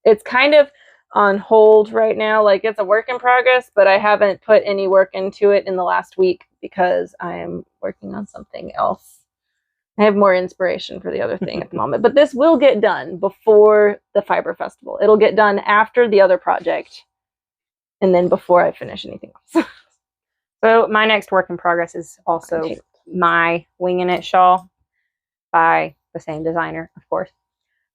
It's kind of on hold right now. Like, it's a work in progress, but I haven't put any work into it in the last week because I am working on something else. I have more inspiration for the other thing at the moment, but this will get done before the Fiber Festival. It'll get done after the other project and then before I finish anything else. So my next work in progress is also my wing and knit shawl by the same designer, of course.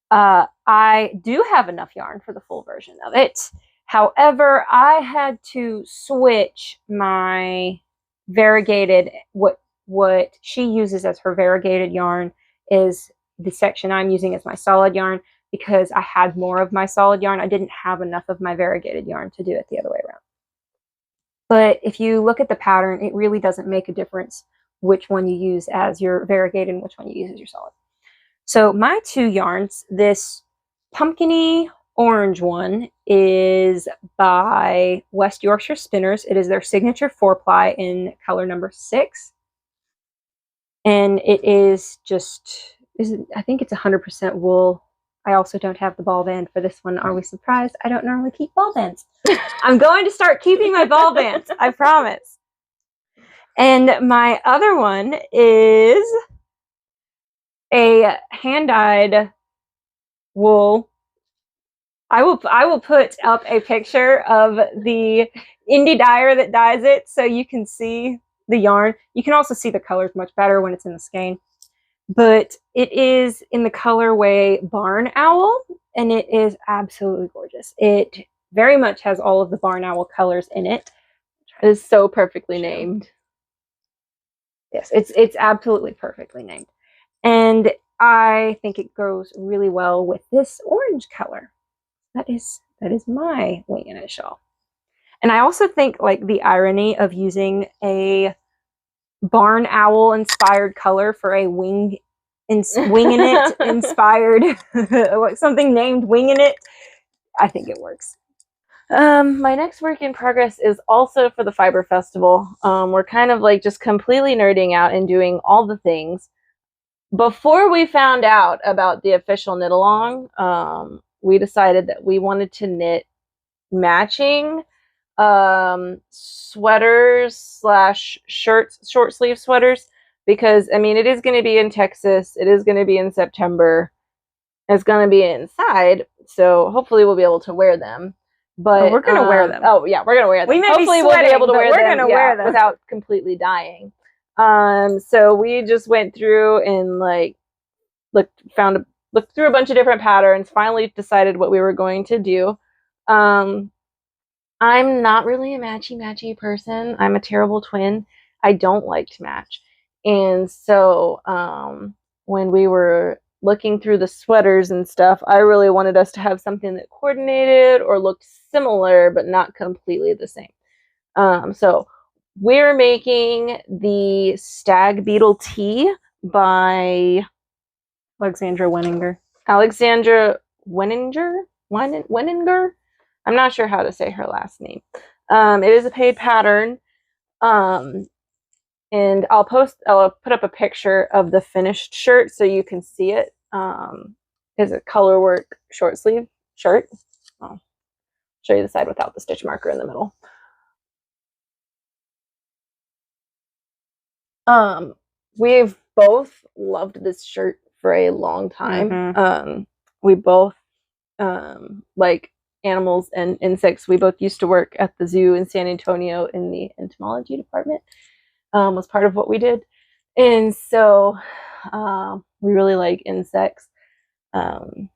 I do have enough yarn for the full version of it. However, I had to switch my variegated, what she uses as her variegated yarn is the section I'm using as my solid yarn, because I had more of my solid yarn. I didn't have enough of my variegated yarn to do it the other way around. But if you look at the pattern, it really doesn't make a difference which one you use as your variegated and which one you use as your solid. So my 2 yarns, this pumpkiny orange one is by West Yorkshire Spinners. It is their signature 4-ply in color number 6. And it is just, I think it's 100% wool. I also don't have the ball band for this one. Are we surprised? I don't normally keep ball bands. I'm going to start keeping my ball bands, I promise. And my other one is a hand-dyed wool. I will put up a picture of the indie dyer that dyes it so you can see the yarn. You can also see the colors much better when it's in the skein. But it is in the colorway Barn Owl, and it is absolutely gorgeous. It very much has all of the Barn Owl colors in it. It is so perfectly named. Yes, it's absolutely perfectly named. And I think it goes really well with this orange color. That is my wing and knit shawl. And I also think, like, the irony of using a barn owl inspired color for a wing and it inspired something named winging it, I think it works. My next work in progress is also for the Fiber Festival. We're kind of like just completely nerding out and doing all the things. Before we found out about the official knit along, we decided that we wanted to knit matching sweaters / shirts, short sleeve sweaters, because I mean, it is going to be in Texas, it is going to be in September, it's going to be inside, so hopefully we'll be able to wear them. But we're going to wear them. Oh yeah, we're going to wear them. We may hopefully be sweating, we'll be able to wear them. We're going to wear them without completely dying. So we just went through and like looked through a bunch of different patterns, finally decided what we were going to do. I'm not really a matchy person. I'm a terrible twin. I don't like to match. And so when we were looking through the sweaters and stuff, I really wanted us to have something that coordinated or looked similar but not completely the same. So we're making the Stag Beetle Tea by Alexandra Wenninger. Alexandra Wenninger? Wenninger? I'm not sure how to say her last name. It is a paid pattern. And I'll put up a picture of the finished shirt so you can see it. It's a color work short sleeve shirt. I'll show you the side without the stitch marker in the middle. We've both loved this shirt for a long time. Mm-hmm. We both like animals and insects. We both used to work at the zoo in San Antonio in the entomology department. Was part of what we did, and so we really like insects. And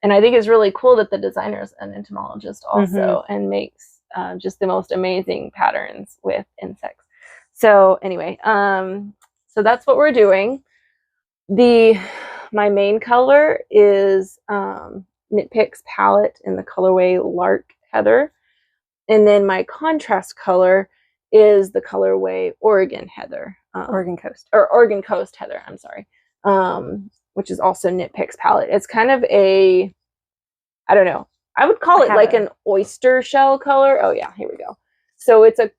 I think it's really cool that the designer's an entomologist also, and makes just the most amazing patterns with insects. So anyway, so that's what we're doing. My main color is Knit Picks palette in the colorway Lark Heather, and then my contrast color is the colorway Oregon Heather. Oregon Coast. Or Oregon Coast Heather, I'm sorry. Which is also Knit Picks palette. It's kind of a, I don't know, I would call it like an oyster shell color. Oh yeah, here we go. So it's a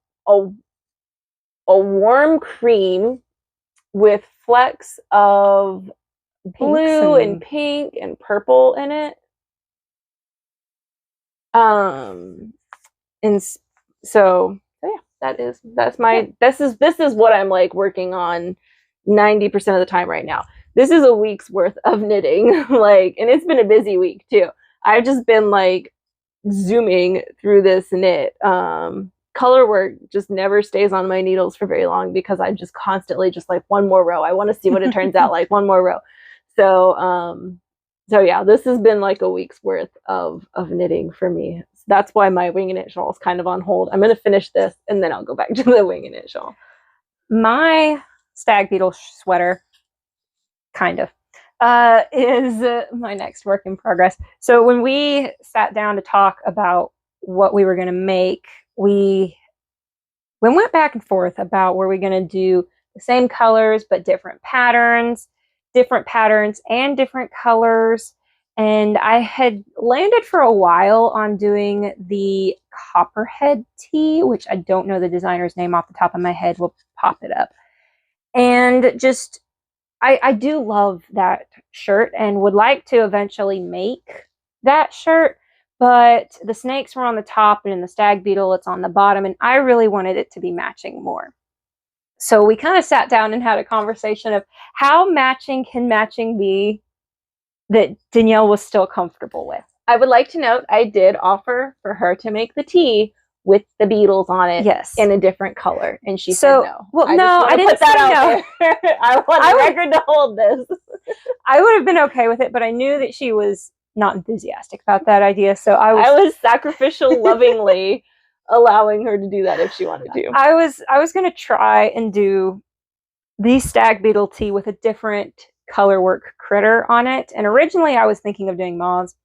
warm cream with flecks of blue and pink and purple in it. And so yeah, this is what I'm like working on 90% of the time right now. This is a week's worth of knitting, and it's been a busy week too. I've just been like zooming through this knit. Color work just never stays on my needles for very long because I'm just constantly just like one more row. I want to see what it turns out like, one more row. So yeah, this has been like a week's worth of knitting for me. So that's why my wing and knit shawl is kind of on hold. I'm going to finish this and then I'll go back to the wing and knit shawl. My Stag Beetle sweater, kind of, is my next work in progress. So when we sat down to talk about what we were going to make, we went back and forth about were we going to do the same colors but different patterns and different colors. And I had landed for a while on doing the Copperhead tee, which I don't know the designer's name off the top of my head. We'll pop it up. And just, I do love that shirt and would like to eventually make that shirt, but the snakes were on the top and in the Stag Beetle it's on the bottom, and I really wanted it to be matching more. So we kind of sat down and had a conversation of how matching can matching be that Danielle was still comfortable with. I would like to note I did offer for her to make the tee with the beetles on it, yes, in a different color, and she said no. Well, I didn't put that out there. I want the record to hold this. I would have been okay with it, but I knew that she was not enthusiastic about that idea, so I was sacrificial lovingly allowing her to do that if she wanted to. I was going to try and do the Stag Beetle tee with a different color work critter on it, and originally I was thinking of doing moths,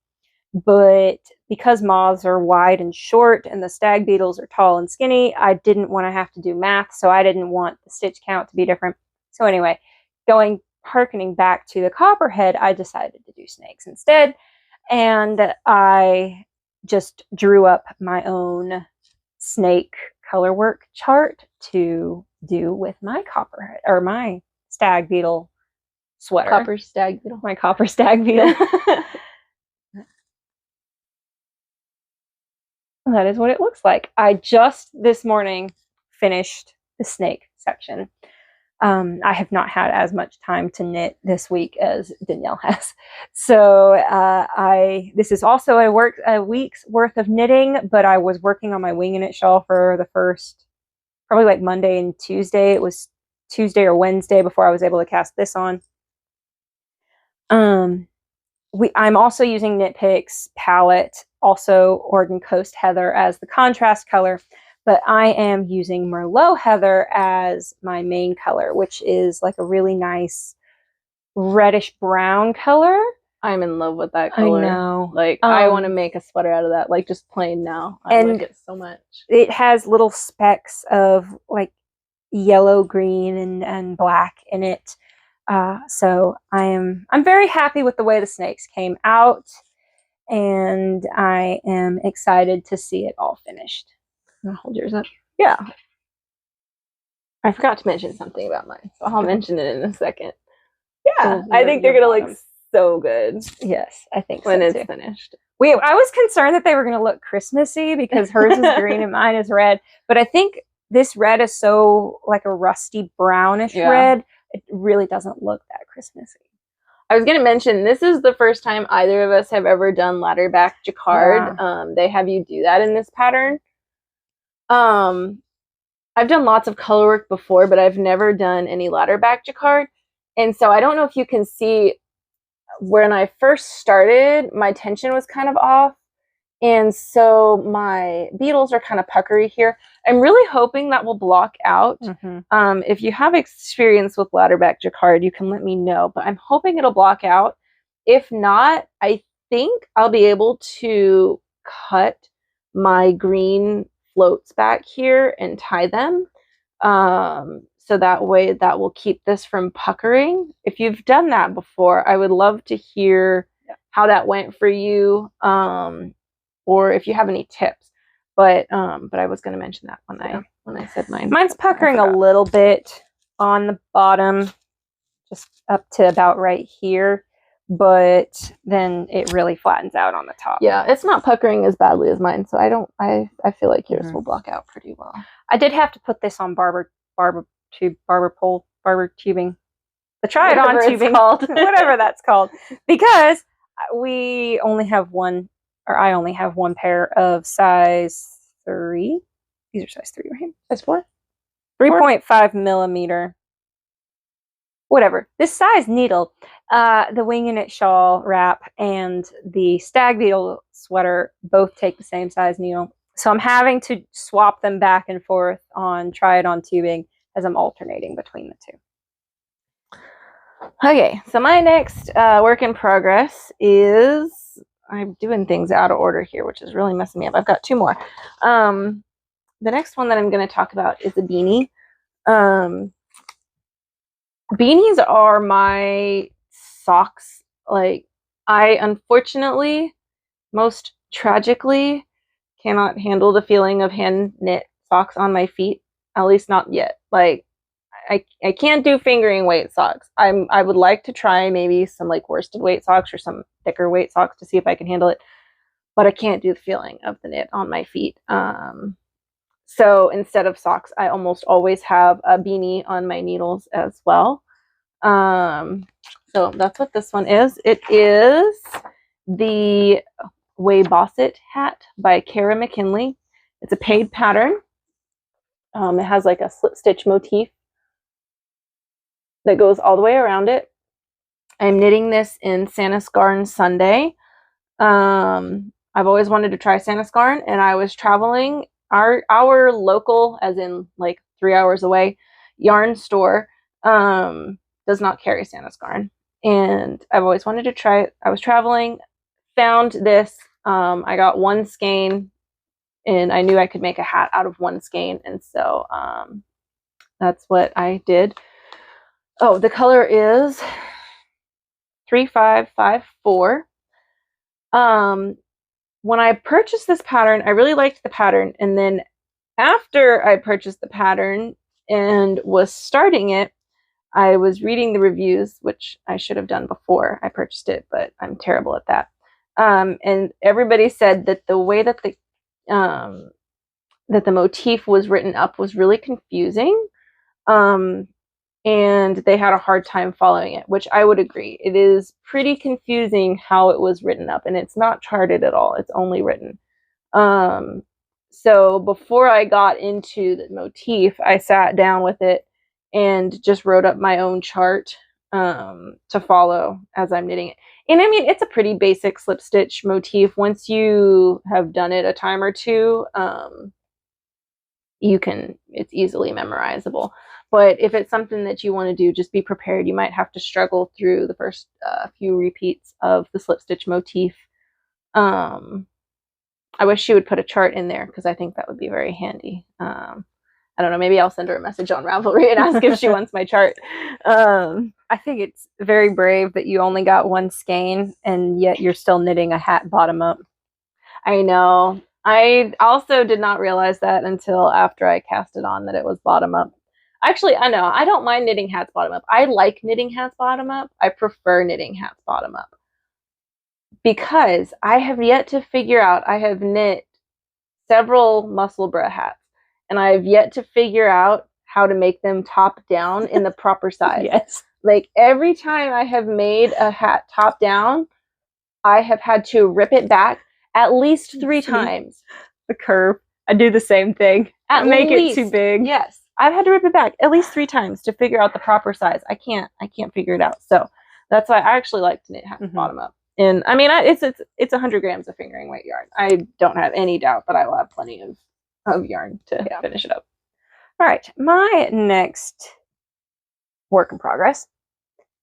but because moths are wide and short and the Stag Beetles are tall and skinny, I didn't want to have to do math, so I didn't want the stitch count to be different. So anyway, harkening back to the Copperhead, I decided to do snakes instead, and I just drew up my own snake color work chart to do with my Copperhead, or my Stag Beetle sweater. Copper Stag Beetle. My Copper Stag Beetle. That is what it looks like. I just this morning finished the snake section. I have not had as much time to knit this week as Danielle has. So this is also a week's worth of knitting, but I was working on my wing and knit shawl for the first, probably like Monday and Tuesday. It was Tuesday or Wednesday before I was able to cast this on. I'm also using Knit Picks palette, also Oregon Coast Heather as the contrast color, but I am using Merlot Heather as my main color, which is like a really nice reddish brown color. I'm in love with that color. I know. Like, I want to make a sweater out of that, like, just plain now. I like it so much. It has little specks of, like, yellow, green, and black in it. So I'm very happy with the way the snakes came out, and I am excited to see it all finished. I'll hold yours up. Yeah. I forgot to mention something about mine, so I'll mention it in a second. Yeah, I think they're gonna look so good. Yes, I think when so it's too. finished. I was concerned that they were gonna look Christmassy because hers is green and mine is red, but I think this red is so like a rusty brownish red, it really doesn't look that Christmassy. I was going to mention, this is the first time either of us have ever done ladder back jacquard. Yeah. They have you do that in this pattern. I've done lots of color work before, but I've never done any ladder back jacquard. And so I don't know if you can see, when I first started, my tension was kind of off. And so my beetles are kind of puckery here. I'm really hoping that will block out. If you have experience with ladderback jacquard, you can let me know, but I'm hoping it'll block out. If not, I think I'll be able to cut my green floats back here and tie them. So that way that will keep this from puckering. If you've done that before, I would love to hear how that went for you. Or if you have any tips, but I was going to mention that when I said mine. Mine's puckering a little bit on the bottom, just up to about right here, but then it really flattens out on the top. Yeah, it's not puckering as badly as mine, so I feel like yours will block out pretty well. I did have to put this on barber tubing, the try-it-on tubing, whatever that's called, because we only have one. Or I only have one pair of size 3. These are size 3, right? Size 4? 3.5 millimeter. Whatever. This size needle, the wing and knit shawl wrap and the stag beetle sweater both take the same size needle. So I'm having to swap them back and forth on try-it-on tubing as I'm alternating between the two. Okay, so my next work in progress is... I'm doing things out of order here, which is really messing me up. I've got 2 more. The next one that I'm going to talk about is a beanie. Beanies are my socks. Like, I unfortunately, most tragically, cannot handle the feeling of hand knit socks on my feet. At least not yet. Like, I can't do fingering weight socks. I would like to try maybe some like worsted weight socks or some thicker weight socks to see if I can handle it, but I can't do the feeling of the knit on my feet. So instead of socks, I almost always have a beanie on my needles as well. So that's what this one is. It is the Way Bosset hat by Kara McKinley. It's a paid pattern. It has like a slip stitch motif that goes all the way around it. I'm knitting this in Sanascarn Sunday. I've always wanted to try Sanascarn, and I was traveling. Our local, as in like 3 hours away, yarn store does not carry Sanascarn, and I've always wanted to try it. I was traveling, found this. I got 1 skein, and I knew I could make a hat out of 1 skein, and so that's what I did. Oh, the color is 3554. When I purchased this pattern, I really liked the pattern. And then after I purchased the pattern and was starting it, I was reading the reviews, which I should have done before I purchased it, but I'm terrible at that. And everybody said that the way that the motif was written up was really confusing. And they had a hard time following it, which I would agree. It is pretty confusing how it was written up, and it's not charted at all. It's only written. So before I got into the motif, I sat down with it and just wrote up my own chart to follow as I'm knitting it. And I mean, it's a pretty basic slip stitch motif. Once you have done it a time or two, it's easily memorizable. But if it's something that you want to do, just be prepared. You might have to struggle through the first few repeats of the slip stitch motif. I wish she would put a chart in there because I think that would be very handy. I don't know, maybe I'll send her a message on Ravelry and ask if she wants my chart. I think it's very brave that you only got one skein and yet you're still knitting a hat bottom up. I know. I also did not realize that until after I cast it on that it was bottom up. Actually, I know. I don't mind knitting hats bottom up. I like knitting hats bottom up. I prefer knitting hats bottom up. Because I have yet to figure out, I have knit several muscle bra hats, and I have yet to figure out how to make them top down in the proper size. Yes. Like every time I have made a hat top down, I have had to rip it back at least 3 times. The curve. I do the same thing. At Make least, it too big. Yes. I've had to rip it back at least 3 times to figure out the proper size. I can't figure it out. So that's why I actually like to knit hats bottom up. And I mean, it's 100 grams of fingering weight yarn. I don't have any doubt that I will have plenty of yarn to finish it up. All right, my next work in progress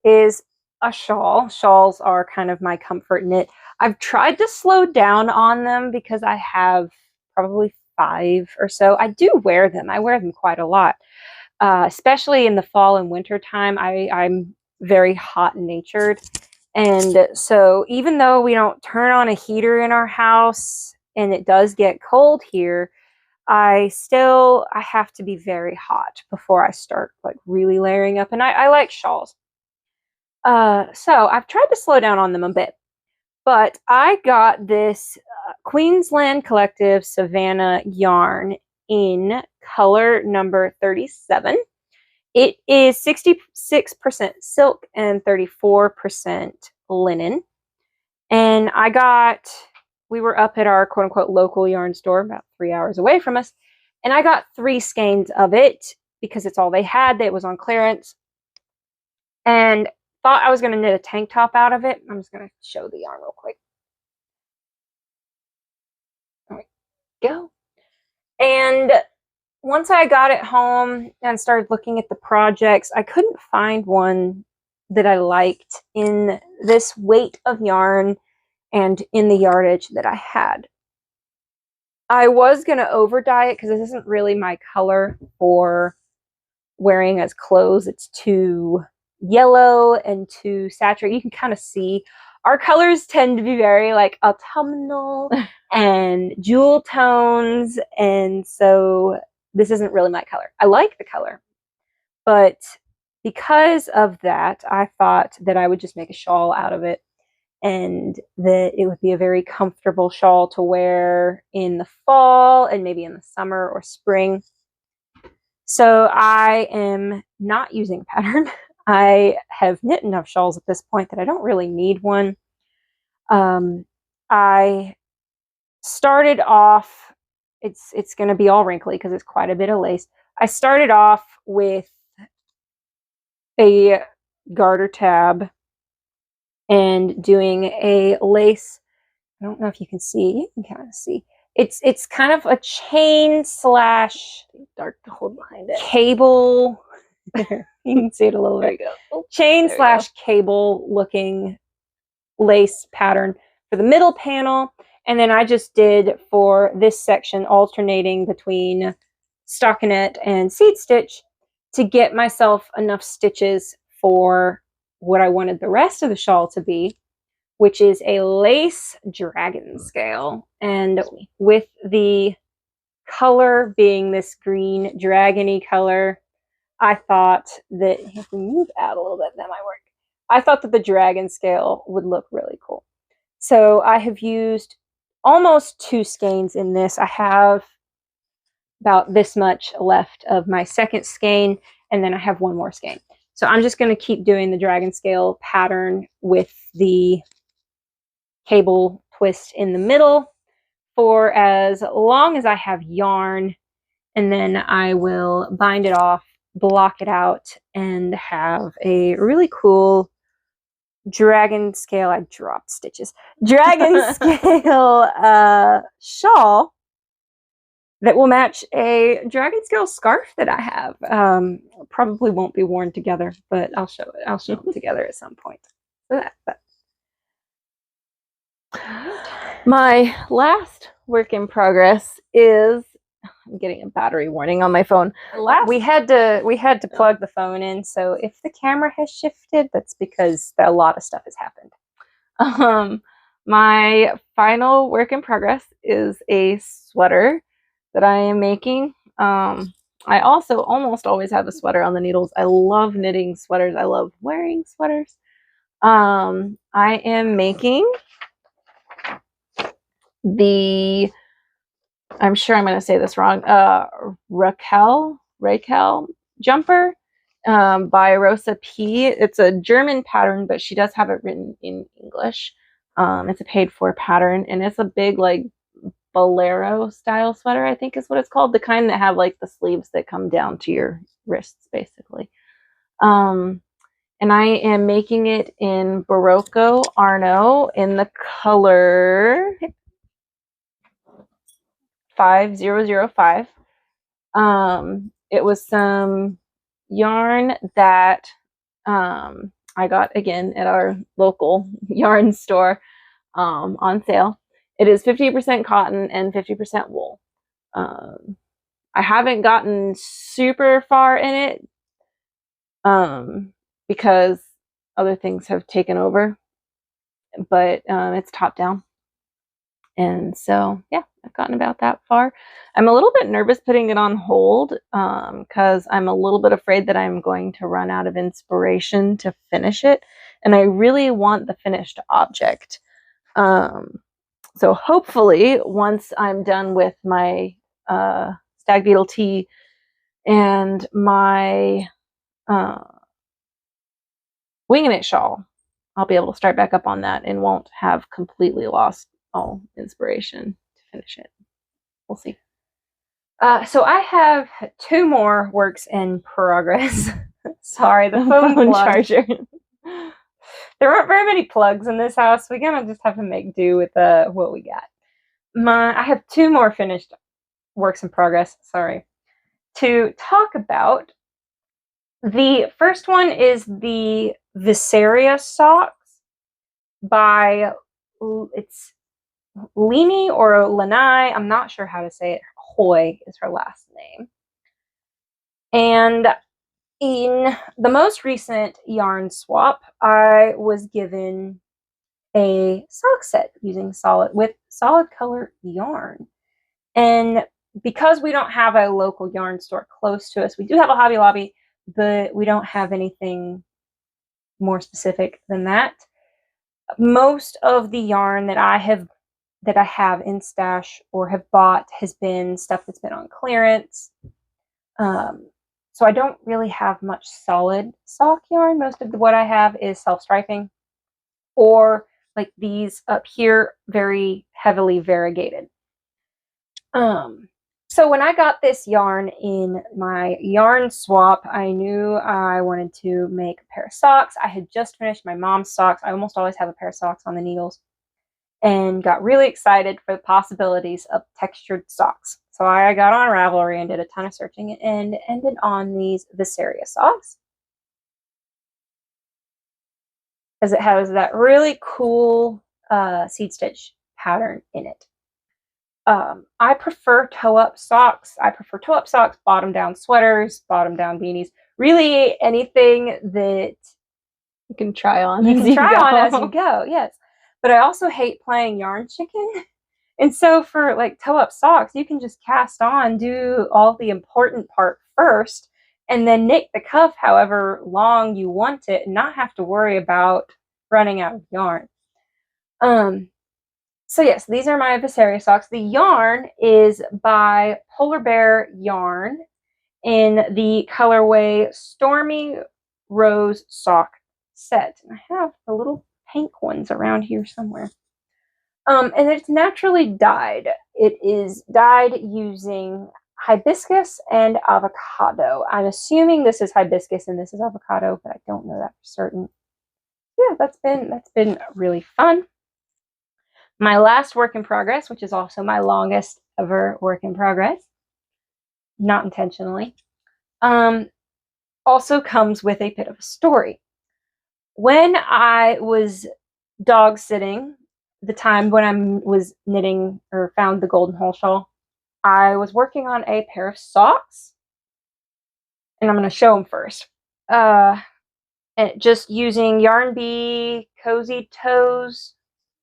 is a shawl. Shawls are kind of my comfort knit. I've tried to slow down on them because I have probably 5 or so. I do wear them. I wear them quite a lot, especially in the fall and winter time. I'm very hot natured. And so even though we don't turn on a heater in our house and it does get cold here, I have to be very hot before I start like really layering up. And I like shawls. So I've tried to slow down on them a bit, but I got this Queensland Collective Savannah yarn in color number 37. It is 66% silk and 34% linen. And we were up at our quote unquote local yarn store about 3 hours away from us. And I got 3 skeins of it because it's all they had. It was on clearance. And thought I was going to knit a tank top out of it. I'm just going to show the yarn real quick. There we go. And once I got it home and started looking at the projects, I couldn't find one that I liked in this weight of yarn and in the yardage that I had. I was going to over dye it because this isn't really my color for wearing as clothes. It's too yellow and too saturated. You can kind of see our colors tend to be very like autumnal and jewel tones, and so this isn't really my color. I like the color, but because of that, I thought that I would just make a shawl out of it and that it would be a very comfortable shawl to wear in the fall and maybe in the summer or spring. So I am not using a pattern. I have knit enough shawls at this point that I don't really need one. I started off, it's going to be all wrinkly because it's quite a bit of lace. I started off with a garter tab and doing a lace. I don't know if you can see. You can kind of see. It's kind of a chain slash Dark to hold behind it. Cable. You can see it a little bit. There you go. Oh, Chain slash cable looking lace pattern for the middle panel. And then I just did for this section alternating between stockinette and seed stitch to get myself enough stitches for what I wanted the rest of the shawl to be, which is a lace dragon scale. And with the color being this green dragony color, I thought that if we move out a little bit, that might work. I thought that the dragon scale would look really cool. So I have used almost 2 skeins in this. I have about this much left of my second skein, and then I have 1 more skein. So I'm just going to keep doing the dragon scale pattern with the cable twist in the middle for as long as I have yarn, and then I will bind it off, block it out, and have a really cool dragon scale. I dropped stitches. Dragon scale shawl that will match a dragon scale scarf that I have. Probably won't be worn together, but I'll show it. I'll show them together at some point. So my last work in progress is, I'm getting a battery warning on my phone. We had to plug the phone in, so if the camera has shifted, that's because a lot of stuff has happened. My final work in progress is a sweater that I am making. I also almost always have a sweater on the needles. I love knitting sweaters. I love wearing sweaters. I am making the, I'm sure I'm going to say this wrong, Raquel jumper by Rosa P. It's a German pattern, but she does have it written in English. It's a paid for pattern, and it's a big like bolero style sweater, I think is what it's called. The kind that have like the sleeves that come down to your wrists, basically. And I am making it in Barocco Arno in the color 5005. It was some yarn that I got again at our local yarn store on sale. It is 50% cotton and 50% wool. I haven't gotten super far in it because other things have taken over, but it's top down. And so, yeah, I've gotten about that far. I'm a little bit nervous putting it on hold because I'm a little bit afraid that I'm going to run out of inspiration to finish it. And I really want the finished object. So hopefully, once I'm done with my Stag Beetle tee and my winging it shawl, I'll be able to start back up on that and won't have completely lost all inspiration to finish it. We'll see. So I have 2 more works in progress. Sorry, the phone charger. There aren't very many plugs in this house. We're gonna just have to make do with what we got. I have 2 more finished works in progress. Sorry, to talk about. The first one is the Visceria socks by, it's Lini or Lanai. I'm not sure how to say it. Hoy is her last name. And in the most recent yarn swap, I was given a sock set using solid color yarn. And because we don't have a local yarn store close to us, we do have a Hobby Lobby, but we don't have anything more specific than that. Most of the yarn that I have in stash or have bought has been stuff that's been on clearance. So I don't really have much solid sock yarn. Most of what I have is self-striping or like these up here, very heavily variegated. So when I got this yarn in my yarn swap, I knew I wanted to make a pair of socks. I had just finished my mom's socks. I almost always have a pair of socks on the needles, and got really excited for the possibilities of textured socks. So I got on Ravelry and did a ton of searching and ended on these Visceria socks, because it has that really cool seed stitch pattern in it. I prefer toe-up socks. I prefer toe-up socks, bottom-down sweaters, bottom-down beanies. Really anything that you can try on as you go. Yes. But I also hate playing yarn chicken. And so for like toe-up socks, you can just cast on, do all the important part first, and then knit the cuff however long you want it and not have to worry about running out of yarn. So yes, these are my Visceria socks. The yarn is by Polar Bear Yarn in the colorway Stormy Rose Sock Set. And I have the little pink ones around here somewhere. And it's naturally dyed. It is dyed using hibiscus and avocado. I'm assuming this is hibiscus and this is avocado, but I don't know that for certain. Yeah, that's been really fun. My last work in progress, which is also my longest ever work in progress, not intentionally, also comes with a bit of a story. When I was dog sitting, the time when I was knitting or found the golden hole shawl, I was working on a pair of socks, and I'm going to show them first. And just using Yarn Bee Cozy Toes.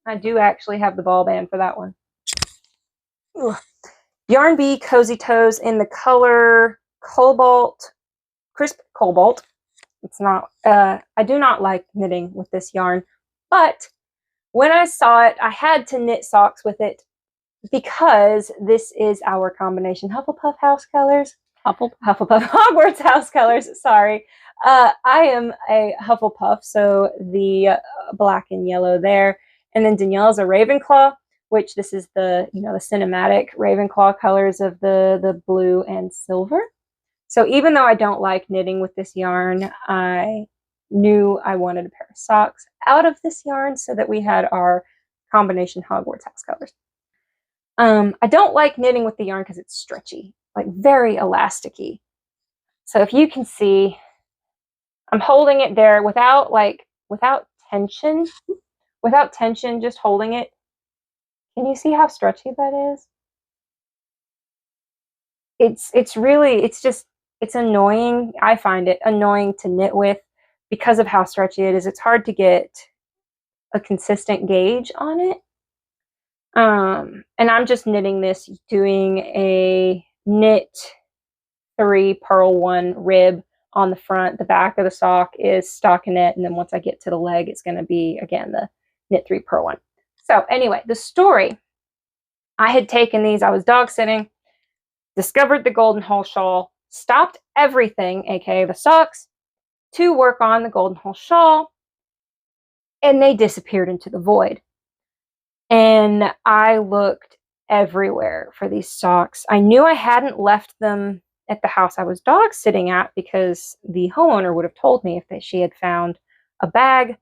I do actually have the ball band for that one. Ugh. Yarn Bee Cozy Toes in the color Cobalt, Crisp Cobalt. It's not, I do not like knitting with this yarn, but when I saw it, I had to knit socks with it because this is our combination Hufflepuff house colors. Hufflepuff Hogwarts house colors, sorry. I am a Hufflepuff, so the black and yellow there. And then Danielle's a Ravenclaw, which this is the, you know, the cinematic Ravenclaw colors of the blue and silver. So even though I don't like knitting with this yarn, I knew I wanted a pair of socks out of this yarn so that we had our combination Hogwarts house colors. I don't like knitting with the yarn because it's stretchy, like very elasticy. So if you can see, I'm holding it there without tension, just holding it. Can you see how stretchy that is? It's annoying. I find it annoying to knit with because of how stretchy it is. It's hard to get a consistent gauge on it. And I'm just knitting this, doing a knit 3 purl 1 rib on the front. The back of the sock is stockinette, and then once I get to the leg, it's going to be again the knit 3 purl 1. So anyway, the story. I had taken these. I was dog sitting, discovered the golden hole shawl, stopped everything, aka the socks, to work on the golden hole shawl, and they disappeared into the void. And I looked everywhere for these socks. I knew I hadn't left them at the house I was dog sitting at because the homeowner would have told me if she had found a bag.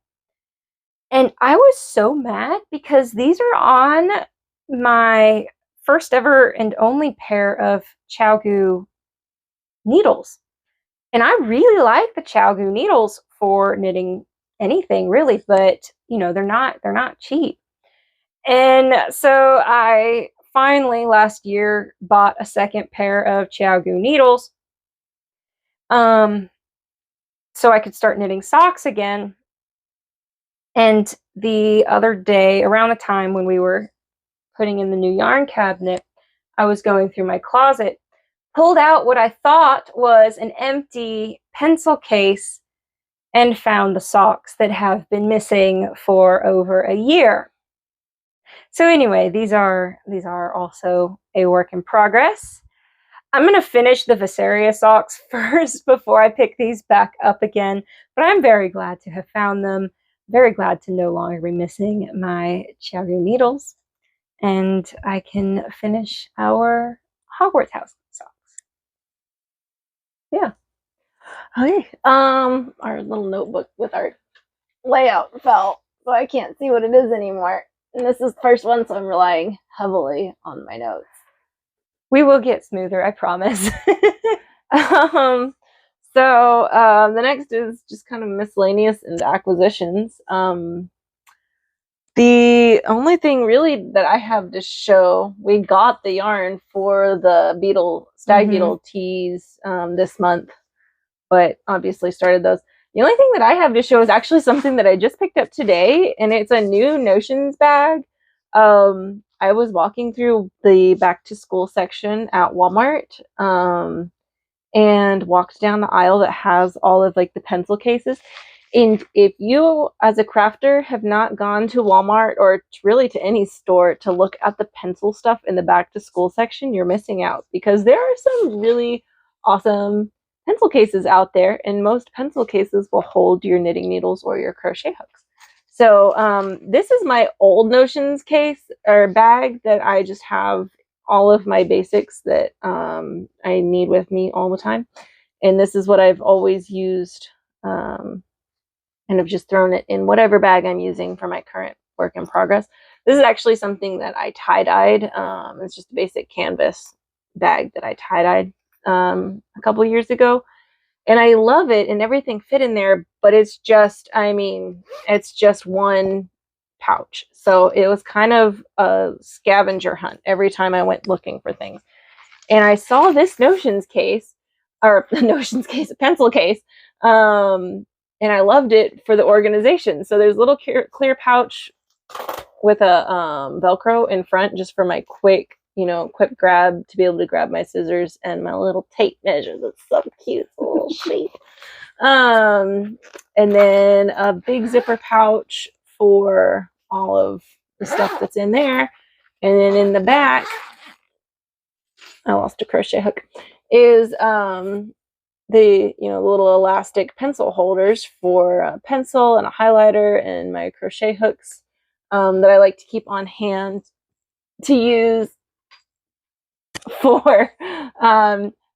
And I was so mad because these are on my first ever and only pair of ChowGoo needles. And I really like the ChowGoo needles for knitting anything really, but you know, they're not cheap. And so I finally last year bought a second pair of ChowGoo needles so I could start knitting socks again. And the other day, around the time when we were putting in the new yarn cabinet, I was going through my closet, pulled out what I thought was an empty pencil case, and found the socks that have been missing for over a year. So anyway, these are also a work in progress. I'm going to finish the Visseria socks first before I pick these back up again, but I'm very glad to have found them. Very glad to no longer be missing my ChowGoo needles, and I can finish our Hogwarts house socks. Yeah. Okay. Our little notebook with our layout fell, so I can't see what it is anymore. And this is the first one, so I'm relying heavily on my notes. We will get smoother, I promise. The next is just kind of miscellaneous and acquisitions. The only thing really that I have to show, we got the yarn for the beetle, Stag beetle tees this month, but obviously started those. The only thing that I have to show is actually something that I just picked up today, and it's a new Notions bag. I was walking through the back to school section at Walmart and walked down the aisle that has all of like the pencil cases. And if you as a crafter have not gone to Walmart or really to any store to look at the pencil stuff in the back to school section, you're missing out, because there are some really awesome pencil cases out there, and most pencil cases will hold your knitting needles or your crochet hooks. So this is my old Notions case or bag that I just have all of my basics that I need with me all the time. And this is what I've always used, and I've just thrown it in whatever bag I'm using for my current work in progress. This is actually something that I tie-dyed. It's just a basic canvas bag that I tie-dyed. a couple years ago, and I love it, and everything fit in there, but it's just, I mean, it's just one pouch. So it was kind of a scavenger hunt every time I went looking for things. And I saw this Notions case, or Notions case, a pencil case, and I loved it for the organization. So there's a little clear pouch with a Velcro in front just for my quick grab to be able to grab my scissors, and my little tape measure that's so cute, little shape. And then a big zipper pouch for all of the stuff that's in there. And then in the back, I lost a crochet hook, is the little elastic pencil holders for a pencil and a highlighter and my crochet hooks that I like to keep on hand to use for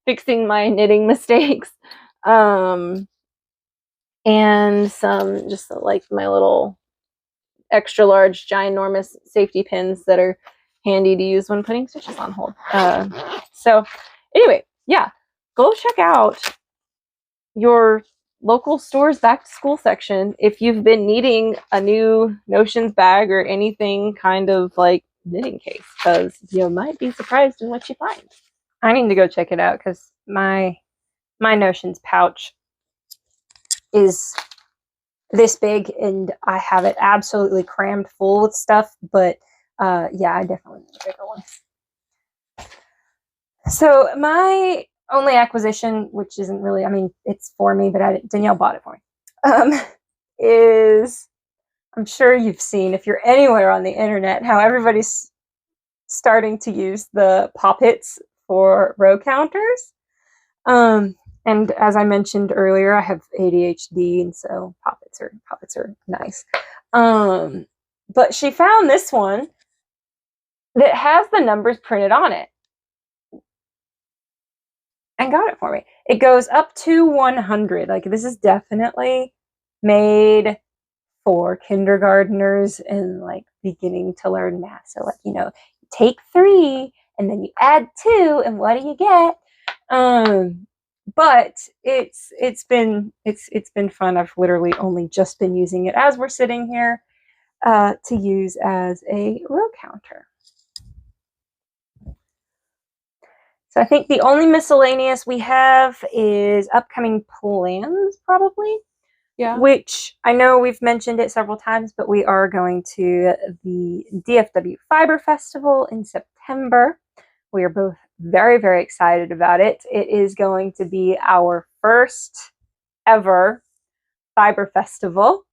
fixing my knitting mistakes, and some just like my little extra large ginormous safety pins that are handy to use when putting stitches on hold. So anyway, yeah, go check out your local store's back to school section if you've been needing a new Notions bag or anything kind of like knitting case, because you might be surprised in what you find. I need to go check it out because my Notions pouch is this big and I have it absolutely crammed full with stuff, but yeah, I definitely need a bigger one. So my only acquisition, which isn't really, I mean, it's for me, but Danielle bought it for me, is, I'm sure you've seen, if you're anywhere on the internet, how everybody's starting to use the poppets for row counters. And as I mentioned earlier, I have ADHD, and so poppets are nice. But she found this one that has the numbers printed on it and got it for me. It goes up to 100. Like, this is definitely made for kindergartners and like beginning to learn math. So like, you take 3 and then you add 2 and what do you get? But it's been fun. I've literally only just been using it as we're sitting here to use as a row counter. So I think the only miscellaneous we have is upcoming plans, probably. Yeah. Which I know we've mentioned it several times, but we are going to the DFW Fiber Festival in September. We are both very, very excited about it. It is going to be our first ever Fiber Festival.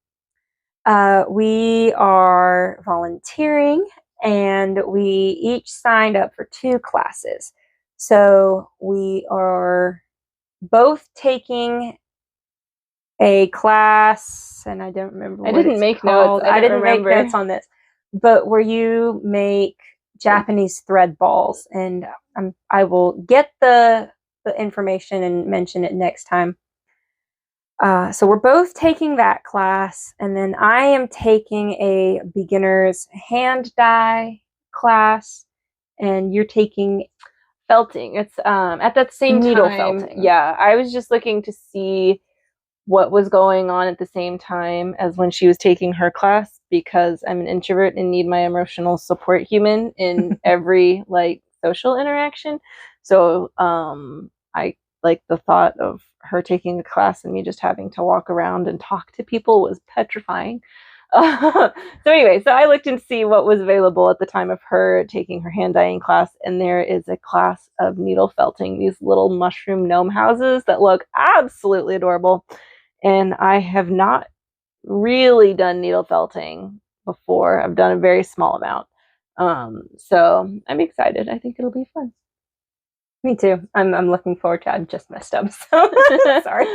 We are volunteering, and we each signed up for 2 classes. So we are both taking a class, and I don't remember what I didn't make notes. I didn't make notes on this, but where you make Japanese thread balls, and I will get the information and mention it next time. So we're both taking that class, and then I am taking a beginner's hand dye class, and you're taking felting. It's at that same needle time. felting. Yeah, I was just looking to see what was going on at the same time as when she was taking her class, because I'm an introvert and need my emotional support human in every like social interaction. So I like the thought of her taking a class and me just having to walk around and talk to people was petrifying. So anyway, so I looked and see what was available at the time of her taking her hand dyeing class, and there is a class of needle felting, these little mushroom gnome houses that look absolutely adorable. And I have not really done needle felting before. I've done a very small amount. So I'm excited. I think it'll be fun. Me too. I'm looking forward to it. I've just messed up. So sorry.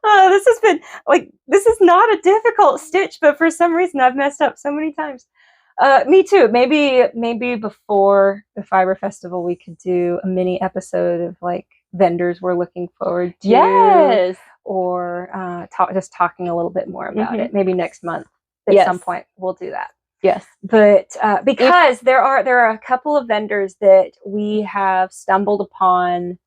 This has been like, this is not a difficult stitch, but for some reason I've messed up so many times. Me too. Maybe before the Fiber Festival we could do a mini episode of like vendors we're looking forward to. Yes. Or just talking a little bit more about it. Maybe next month at some point we'll do that. Yes. But because there are a couple of vendors that we have stumbled upon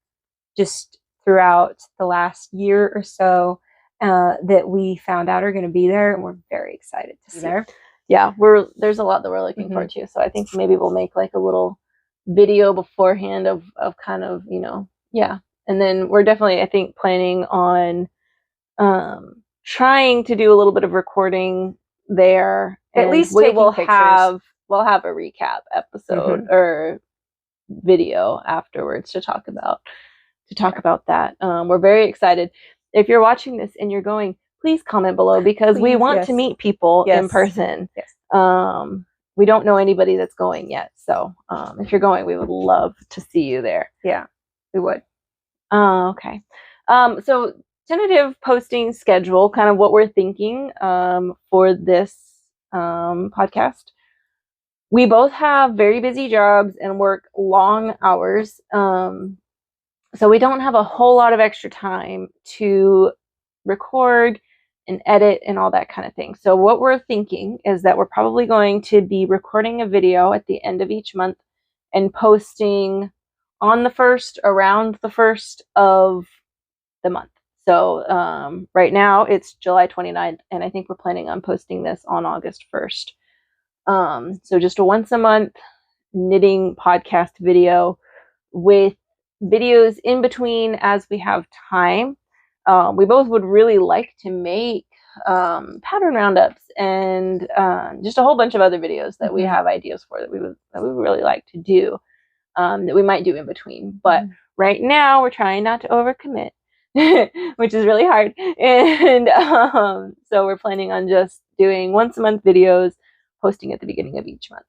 just throughout the last year or so that we found out are going to be there, and we're very excited to see there. Yeah, there's a lot that we're looking forward to. So I think maybe we'll make like a little video beforehand of kind of, you know, and then we're definitely, I think, planning on trying to do a little bit of recording there. At least we'll have a recap episode or video afterwards to talk about that. We're very excited. If you're watching this and you're going, please comment below, because we want to meet people in person. We don't know anybody that's going yet, so if you're going, we would love to see you there. Yeah, we would. Okay. So tentative posting schedule, kind of what we're thinking for this podcast. We both have very busy jobs and work long hours, so we don't have a whole lot of extra time to record and edit and all that kind of thing. So what we're thinking is that we're probably going to be recording a video at the end of each month and posting on around the first of the month. So right now it's July 29th, and I think we're planning on posting this on August 1st. So just a once a month knitting podcast video with videos in between as we have time. We both would really like to make pattern roundups and just a whole bunch of other videos that we have ideas for that we would really like to do, that we might do in between. But right now we're trying not to overcommit, which is really hard. And so we're planning on just doing once a month videos, posting at the beginning of each month.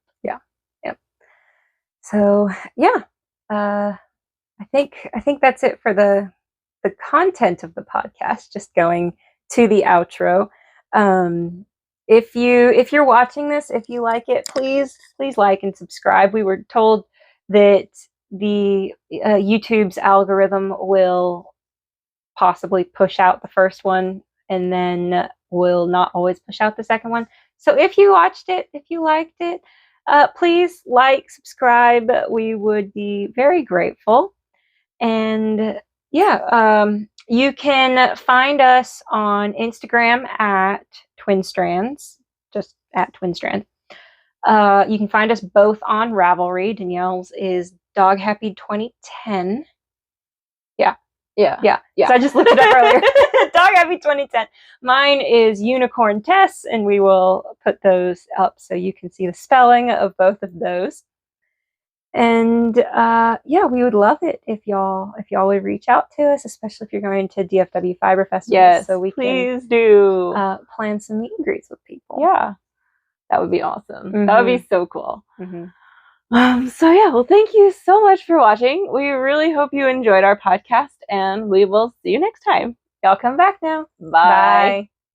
So I think that's it for the content of the podcast. Just going to the outro. If you're watching this, if you like it, please like and subscribe. We were told that the YouTube's algorithm will possibly push out the first one and then will not always push out the second one. So if you watched it, if you liked it, please like, subscribe. We would be very grateful. And you can find us on Instagram at TwinStrands, just at TwinStrands. You can find us both on Ravelry. Danielle's is Dog Happy 2010. Yeah. So I just looked it up earlier. Dog Happy 2010. Mine is unicorntess, and we will put those up so you can see the spelling of both of those. And we would love it if y'all would reach out to us, especially if you're going to DFW Fiber Festival. Yes, so we please do plan some meet and greets with people. Yeah, that would be awesome. That would be so cool. Well, thank you so much for watching. We really hope you enjoyed our podcast, and we will see you next time. Y'all come back now. Bye.